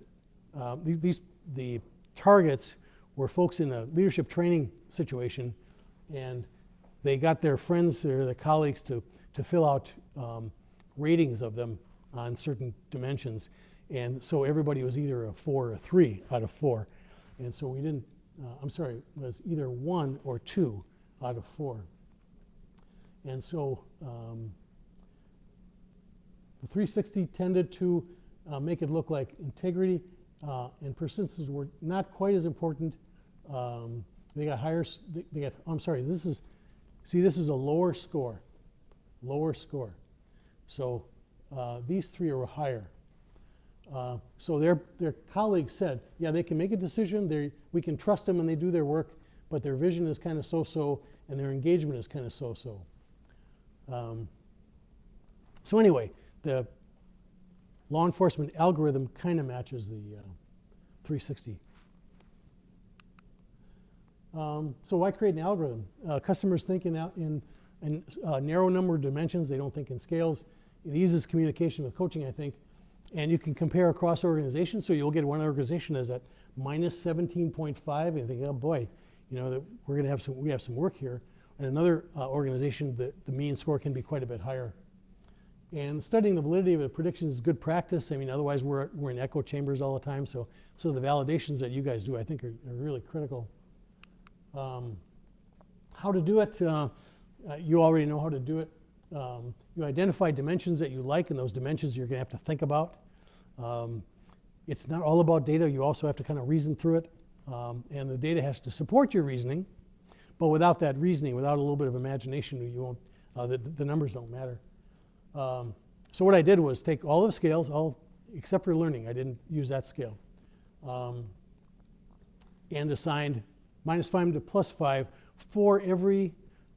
the targets were folks in a leadership training situation, and they got their friends or their colleagues to fill out ratings of them on certain dimensions. And so everybody was either a 4 or a 3 out of 4. And so we didn't, it was either 1 or 2 out of 4. And so The 360 tended to make it look like integrity and persistence were not quite as important. They got higher, they got, I'm sorry, this is a lower score. Lower score. So these three are higher. So their colleagues said, yeah, they can make a decision, we can trust them and they do their work, but their vision is kind of so-so and their engagement is kind of so-so. So anyway, the law enforcement algorithm kind of matches the 360. So why create an algorithm? Customers think in a narrow number of dimensions. They don't think in scales. It eases communication with coaching, I think. And you can compare across organizations. So you'll get one organization as at minus 17.5, and you think, oh boy, you know, that we're going to have some work here. And another organization, the mean score can be quite a bit higher. And studying the validity of the predictions is good practice. I mean, otherwise we're in echo chambers all the time. So the validations that you guys do, I think, are really critical. How to do it? You already know how to do it. You identify dimensions that you like, and those dimensions you're going to have to think about. It's not all about data. You also have to kind of reason through it. And the data has to support your reasoning. But without that reasoning, without a little bit of imagination, you won't, the numbers don't matter. So what I did was take all the scales, except for learning. I didn't use that scale. And assigned -5 to +5 for every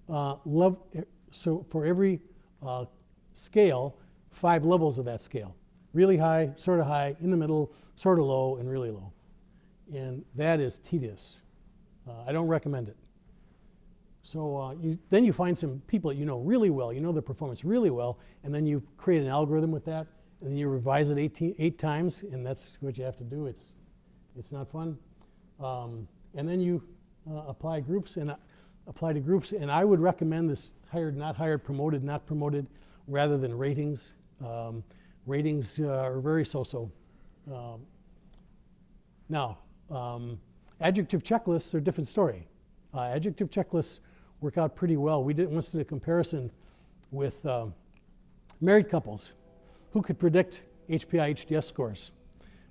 level. So for every scale, 5 levels of that scale. Really high, sort of high, in the middle, sort of low, and really low. And that is tedious. I don't recommend it. So then you find some people that you know really well, you know their performance really well, and then you create an algorithm with that, and then you revise it 8 times, and that's what you have to do. It's not fun. And then you apply to groups, and I would recommend this hired, not hired, promoted, not promoted, rather than ratings. Ratings are very so-so. Now, adjective checklists are a different story. Adjective checklists work out pretty well. We once did a comparison with married couples. Who could predict HPI, HDS scores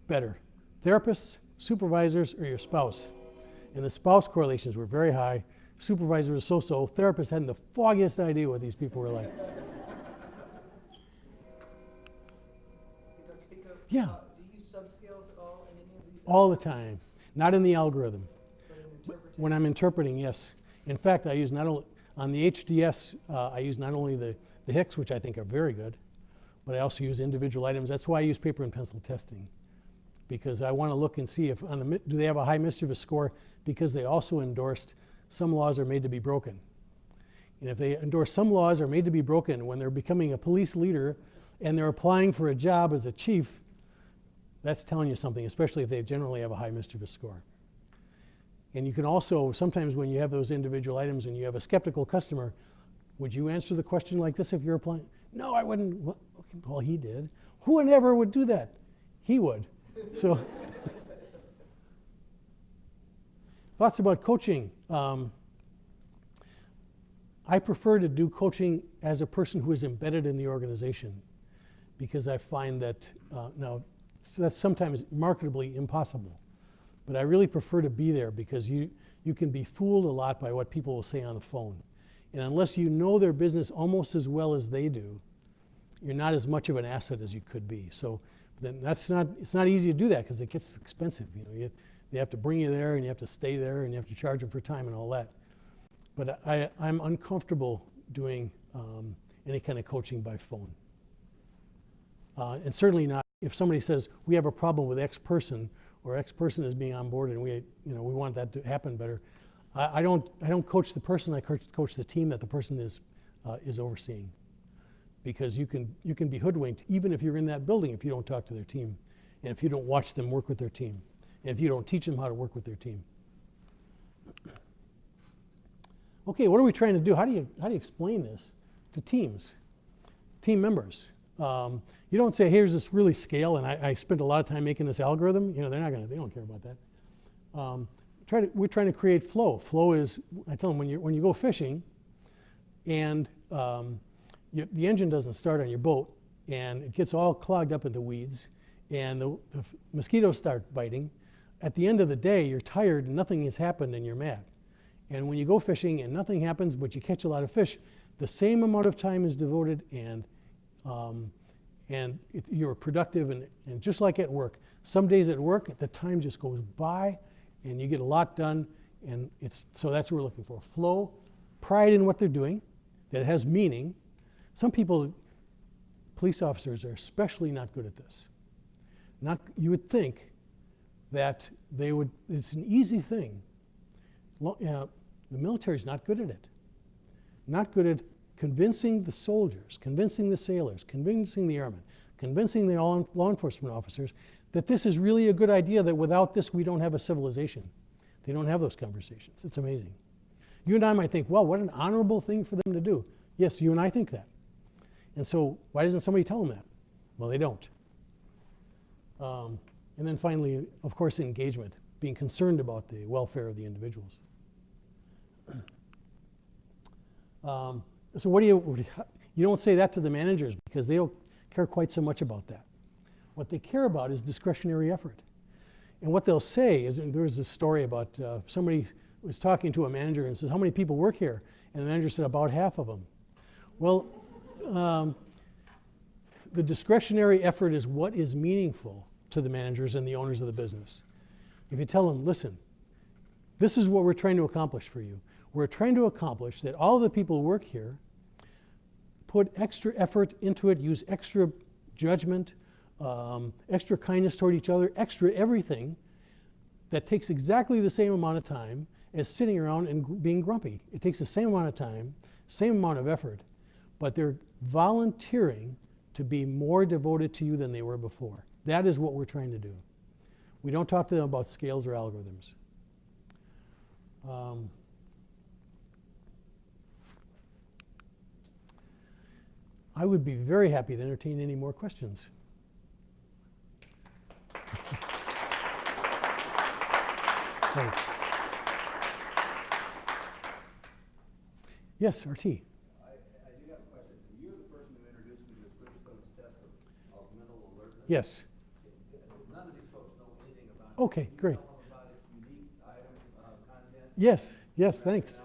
better? Therapists, supervisors, or your spouse? And the spouse correlations were very high. Supervisor was so-so. Therapists hadn't the foggiest idea what these people were like. Dr. Fico, Yeah. do you use subscales at all in any of these? All the time. Not in the algorithm. But in interpretation? When I'm interpreting, yes. In fact, I use not only, on the HDS, I use not only the Hicks, which I think are very good, but I also use individual items. That's why I use paper and pencil testing. Because I want to look and see if, do they have a high mischievous score, because they also endorsed some laws are made to be broken. And if they endorse some laws are made to be broken when they're becoming a police leader and they're applying for a job as a chief, that's telling you something, especially if they generally have a high mischievous score. And you can also, sometimes when you have those individual items and you have a skeptical customer, would you answer the question like this if you're applying? No, I wouldn't. Well, he did. Who ever would do that? He would. So, thoughts about coaching. I prefer to do coaching as a person who is embedded in the organization, because I find that, now, that's sometimes marketably impossible. But I really prefer to be there, because you can be fooled a lot by what people will say on the phone. And unless you know their business almost as well as they do, you're not as much of an asset as you could be. So then it's not easy to do that, because it gets expensive. You know, they have to bring you there, and you have to stay there, and you have to charge them for time and all that. But I'm uncomfortable doing any kind of coaching by phone. And certainly not if somebody says, we have a problem with X person, or X person is being onboarded, and we want that to happen better. I don't coach the person. I coach the team that the person is overseeing, because you can be hoodwinked even if you're in that building if you don't talk to their team, and if you don't watch them work with their team, and if you don't teach them how to work with their team. Okay, what are we trying to do? How do you explain this to team members? You don't say, here's this really scale, and I spent a lot of time making this algorithm. You know, they don't care about that. We're trying to create flow. Flow is, I tell them, when you go fishing, and the engine doesn't start on your boat, and it gets all clogged up in the weeds, and the mosquitoes start biting. At the end of the day, you're tired and nothing has happened and you're mad. And when you go fishing and nothing happens but you catch a lot of fish, the same amount of time is devoted, and you're productive, and just like at work. Some days at work, the time just goes by and you get a lot done, and so that's what we're looking for. Flow, pride in what they're doing, that it has meaning. Some people, police officers, are especially not good at this. You would think that they would, it's an easy thing. The military's not good at it. Not good at convincing the soldiers, convincing the sailors, convincing the airmen, convincing the law enforcement officers that this is really a good idea, that without this we don't have a civilization. They don't have those conversations. It's amazing. You and I might think, well, what an honorable thing for them to do. Yes, you and I think that. And so why doesn't somebody tell them that? Well, they don't. And then finally, of course, engagement, being concerned about the welfare of the individuals. So what do you don't say that to the managers, because they don't care quite so much about that. What they care about is discretionary effort. And what they'll say is, there was this story about somebody was talking to a manager and says, how many people work here? And the manager said, about half of them. Well, the discretionary effort is what is meaningful to the managers and the owners of the business. If you tell them, listen, this is what we're trying to accomplish for you. We're trying to accomplish that all of the people who work here put extra effort into it, use extra judgment, extra kindness toward each other, extra everything, that takes exactly the same amount of time as sitting around and being grumpy. It takes the same amount of time, same amount of effort, but they're volunteering to be more devoted to you than they were before. That is what we're trying to do. We don't talk to them about scales or algorithms. I would be very happy to entertain any more questions. Thanks. Yes, RT. I do have a question. You're the person who introduced me to Bridgestone's test of mental alertness. Yes. None of these folks know anything about it. Okay, great. Can you tell them about its unique item content? Yes, yes, thanks.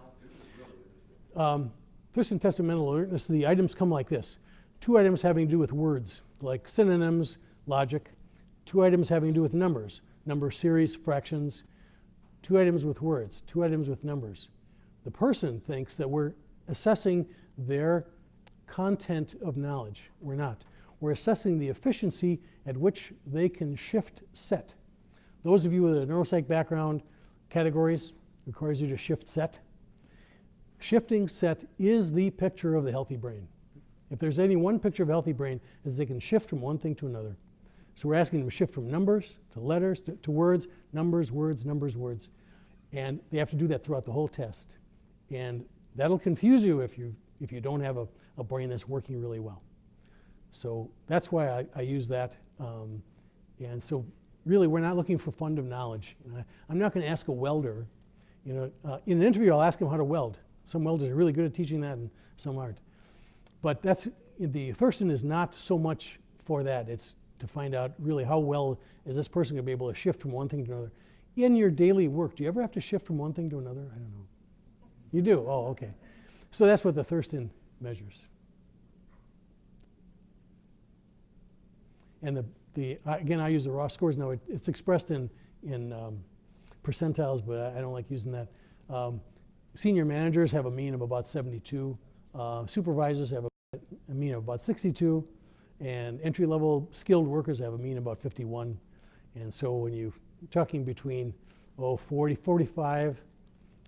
Thurston test of mental alertness, the items come like this. 2 items having to do with words, like synonyms, logic. 2 items having to do with numbers, number series, fractions. 2 items with words, 2 items with numbers. The person thinks that we're assessing their content of knowledge. We're not. We're assessing the efficiency at which they can shift set. Those of you with a neuropsych background, categories requires you to shift set. Shifting set is the picture of the healthy brain. If there's any one picture of a healthy brain, is they can shift from one thing to another. So we're asking them to shift from numbers to letters to words, numbers, words, numbers, words. And they have to do that throughout the whole test. And that'll confuse you if you don't have a brain that's working really well. So that's why I use that. And so really, we're not looking for fund of knowledge. I'm not going to ask a welder. In an interview, I'll ask them how to weld. Some welders are really good at teaching that, and some aren't. But the Thurston is not so much for that. It's to find out really how well is this person going to be able to shift from one thing to another. In your daily work, do you ever have to shift from one thing to another? I don't know. You do? Oh, okay. So that's what the Thurston measures. And again, I use the raw scores. Now, it's expressed in percentiles, but I don't like using that. Senior managers have a mean of about 72. Supervisors have a mean of about 62. And entry-level skilled workers have a mean of about 51. And so when you're talking between 40, 45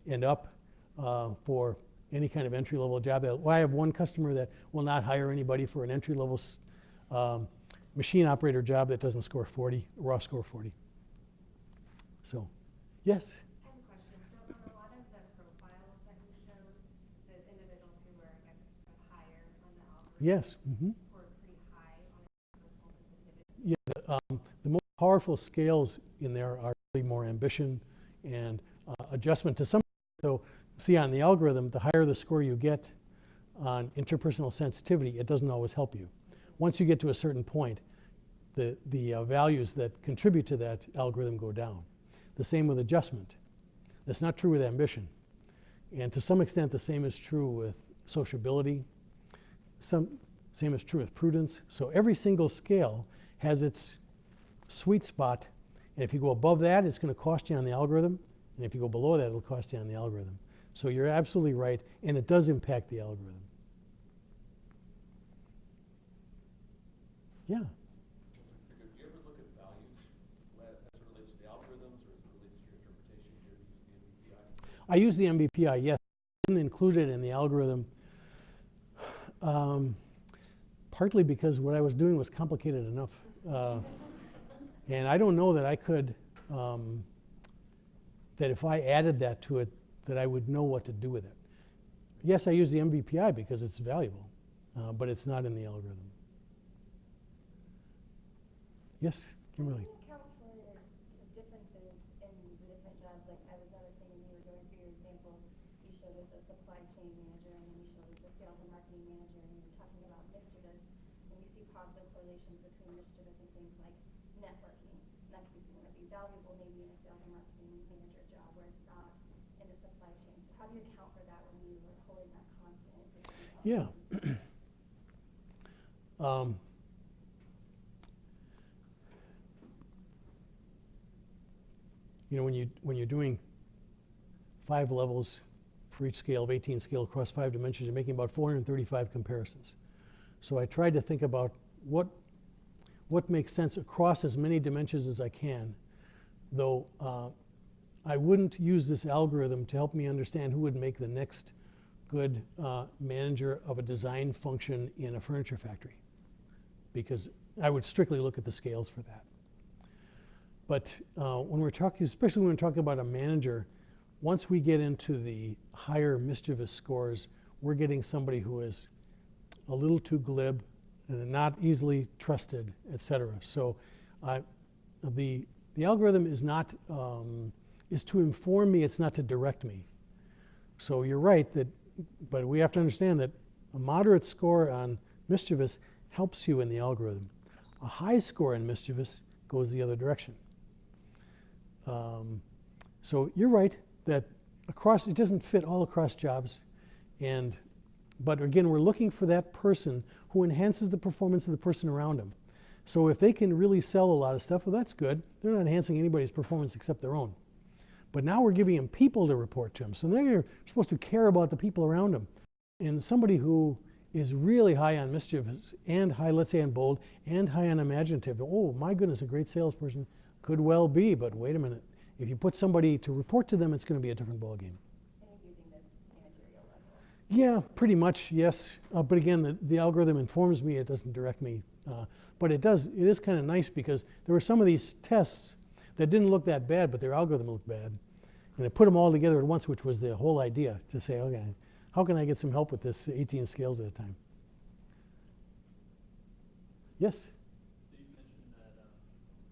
and up for any kind of entry-level job. I have one customer that will not hire anybody for an entry-level machine operator job that doesn't score 40, raw score 40. So, yes? I have a question. So on a lot of the profiles that you showed, those individuals who were, I guess, higher on the algorithm Yes. Mm-hmm. scored pretty high on interpersonal sensitivity. Yeah, the most powerful scales in there are really more ambition and adjustment to some. So, see, on the algorithm, the higher the score you get on interpersonal sensitivity, it doesn't always help you. once you get to a certain point, the values that contribute to that algorithm go down. The same with adjustment. That's not true with ambition. And to some extent, the same is true with sociability. Same is true with prudence. So every single scale has its sweet spot. And if you go above that, it's going to cost you on the algorithm. And if you go below that, it'll cost you on the algorithm. So you're absolutely right, and it does impact the algorithm. Yeah. Do you ever look at values as it relates to the algorithms or as it relates to your interpretation? Do you ever use the MVPI? I use the MVPI, yes. I didn't include it in the algorithm, partly because what I was doing was complicated enough. And I don't know that I could, that if I added that to it, that I would know what to do with it. Yes, I use the MVPI because it's valuable, but it's not in the algorithm. Yes, Kimberly. How do you account for the differences in the different jobs? Like I was noticing when you were going through your examples, you showed us a supply chain manager and then you showed us a sales and marketing manager, and you were talking about mischievous, and we see positive correlations between mischievous and things like networking. And that can be valuable maybe in a sales and marketing manager job where it's not in the supply chain. So how do you account for that when you are holding that constant? Yeah. You know, when you're doing 5 levels for each scale of 18 scale across 5 dimensions, you're making about 435 comparisons. So I tried to think about what makes sense across as many dimensions as I can, though I wouldn't use this algorithm to help me understand who would make the next good manager of a design function in a furniture factory, because I would strictly look at the scales for that. But when we're talking, especially when we're talking about a manager, once we get into the higher mischievous scores, we're getting somebody who is a little too glib and not easily trusted, et cetera. So the algorithm is not, is to inform me, it's not to direct me. So you're right, but we have to understand that a moderate score on mischievous helps you in the algorithm. A high score in mischievous goes the other direction. So you're right that it doesn't fit all across jobs, but again, we're looking for that person who enhances the performance of the person around them. So if they can really sell a lot of stuff, well, that's good. They're not enhancing anybody's performance except their own. But now we're giving them people to report to them. So they're supposed to care about the people around them. And somebody who is really high on mischievous and high, let's say, on bold and high on imaginative, oh my goodness, a great salesperson could well be, but wait a minute. If you put somebody to report to them, it's going to be a different ballgame. And using this managerial level. Yeah, pretty much, yes. But again, the algorithm informs me, it doesn't direct me. But it is kind of nice because there were some of these tests that didn't look that bad, but their algorithm looked bad. And I put them all together at once, which was the whole idea, to say, okay, how can I get some help with this 18 scales at a time? Yes? So you mentioned that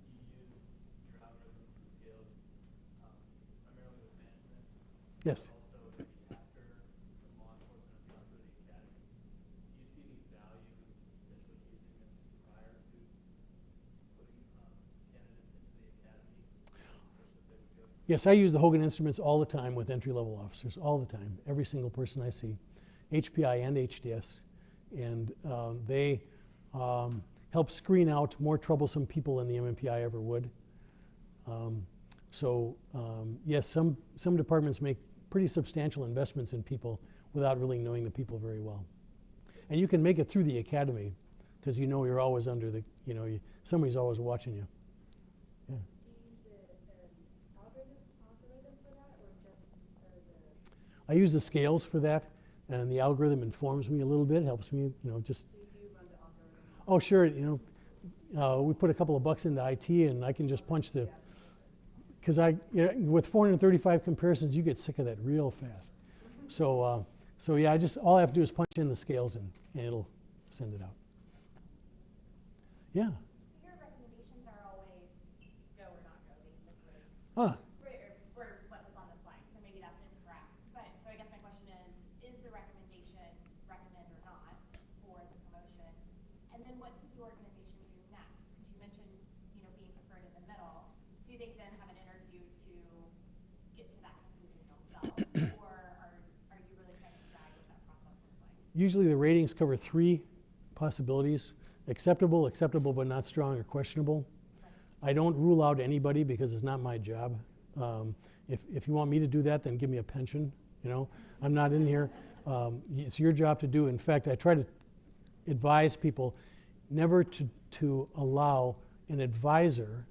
you use your algorithm for scales primarily with management. Yes. Also, maybe after some law enforcement have gone through the academy. Do you see any value potentially using this prior to putting candidates into the academy such that they would go? Yes, I use the Hogan instruments all the time with entry-level officers, all the time. Every single person I see, HPI and HDS. And they help screen out more troublesome people than the MMPI ever would. Yes, some departments make pretty substantial investments in people without really knowing the people very well. And you can make it through the academy because you know you're always under the, somebody's always watching you. Yeah. Do you use the algorithm for that, or just for the? I use the scales for that, and the algorithm informs me a little bit, helps me, just. So you do run the algorithm? Oh, sure. We put a couple of bucks into IT, and I can just punch the. Because with 435 comparisons, you get sick of that real fast. So yeah, all I have to do is punch in the scales, and it'll send it out. Yeah. So your recommendations are always go or not go, basically. Ah. For what was on the slide. So maybe that's incorrect. But so I guess my question is the recommendation recommend or not for the promotion? And then what does the organization do next? Because you mentioned, you know, being preferred in the middle. Do they then have an interview to get to that conclusion themselves? Or are you really trying to guide what that process looks like? Usually the ratings cover 3 possibilities: acceptable, acceptable but not strong, or questionable. I don't rule out anybody because it's not my job. If you want me to do that, then give me a pension. You know, I'm not in here. It's your job to do. In fact, I try to advise people never to allow an advisor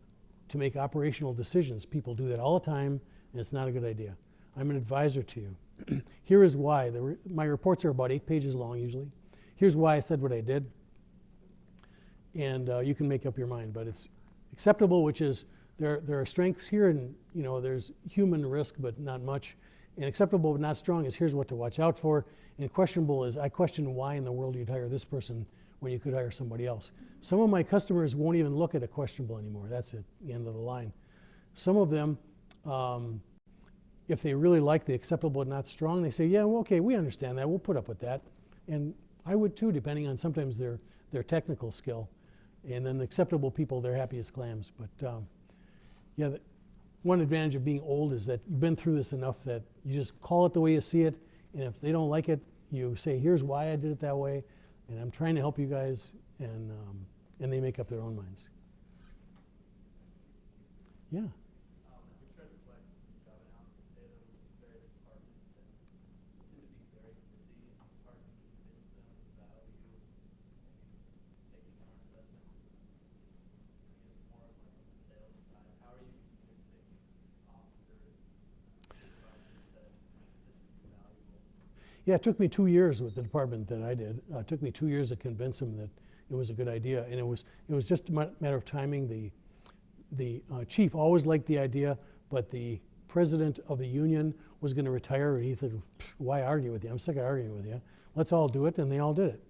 to make operational decisions. People do that all the time, and it's not a good idea. I'm an advisor to you. Here is why. My reports are about 8 pages long usually. Here's why I said what I did. And you can make up your mind, but it's acceptable, which is there are strengths here, and you know there's human risk, but not much. And acceptable but not strong is here's what to watch out for. And questionable is I question why in the world you'd hire this person when you could hire somebody else. Some of my customers won't even look at a questionable anymore. That's it, the end of the line. Some of them, if they really like the acceptable but not strong, they say, yeah, well, okay, we understand that. We'll put up with that. And I would too, depending on sometimes their technical skill. And then the acceptable people, they're happy as clams. But yeah, one advantage of being old is that you've been through this enough that you just call it the way you see it. And if they don't like it, you say, here's why I did it that way. And I'm trying to help you guys. And they make up their own minds. Yeah. We tried to collect job analysis data with various departments that tend to be very busy, and it's hard to convince them of the value of taking our assessments. I guess more of like on the sales side. How are you convincing officers, supervisors that this would be valuable? Yeah, it took me 2 years with the department that I did. It took me 2 years to convince them that it was a good idea, and it was just a matter of timing. The chief always liked the idea, but the president of the union was going to retire, and he said, why argue with you? I'm sick of arguing with you. Let's all do it, and they all did it.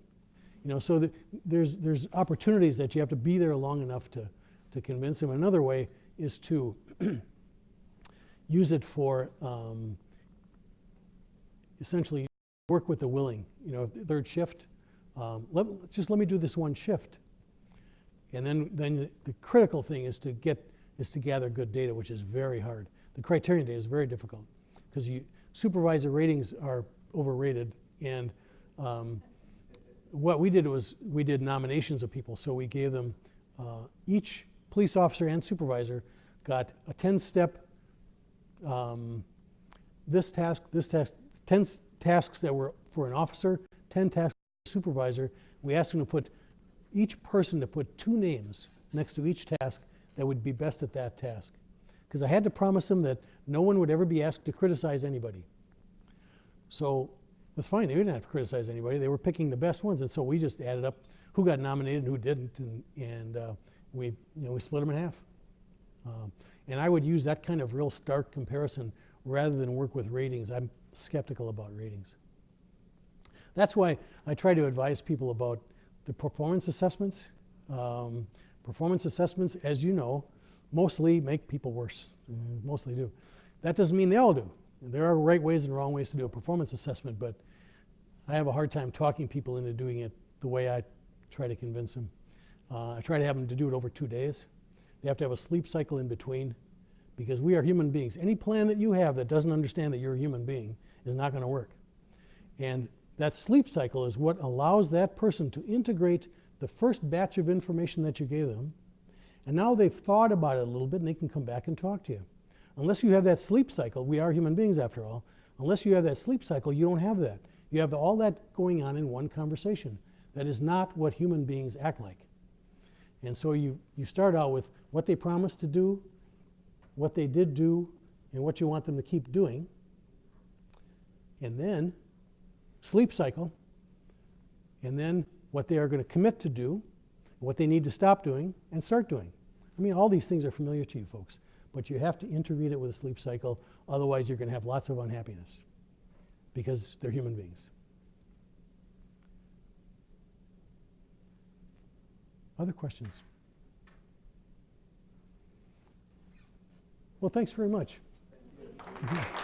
You know, so there's opportunities that you have to be there long enough to convince them. Another way is to use it for essentially work with the willing. You know, third shift. Just let me do this one shift. And then the critical thing is to gather good data, which is very hard. The criterion data is very difficult because supervisor ratings are overrated. And what we did was we did nominations of people. So we gave them each police officer and supervisor got a 10-step 10 tasks that were for an officer, 10 tasks for a supervisor. We asked them to put each person to put 2 names next to each task that would be best at that task. Because I had to promise them that no one would ever be asked to criticize anybody. So that's fine, they didn't have to criticize anybody. They were picking the best ones, and so we just added up who got nominated and who didn't, and we split them in half. And I would use that kind of real stark comparison rather than work with ratings. I'm skeptical about ratings. That's why I try to advise people about the performance assessments. Performance assessments, as you know, mostly make people worse. Mostly do. That doesn't mean they all do. There are right ways and wrong ways to do a performance assessment, but I have a hard time talking people into doing it the way I try to convince them. I try to have them to do it over 2 days. They have to have a sleep cycle in between because we are human beings. Any plan that you have that doesn't understand that you're a human being is not going to work. And that sleep cycle is what allows that person to integrate the first batch of information that you gave them. And now they've thought about it a little bit and they can come back and talk to you. Unless you have that sleep cycle, we are human beings after all, unless you have that sleep cycle, you don't have that. You have all that going on in one conversation. That is not what human beings act like. And so you start out with what they promised to do, what they did do, and what you want them to keep doing. And then sleep cycle, and then what they are going to commit to do, what they need to stop doing and start doing. I mean, all these things are familiar to you folks, but you have to interread it with a sleep cycle, otherwise you're going to have lots of unhappiness because they're human beings. Other questions? Well, thanks very much. Thank you.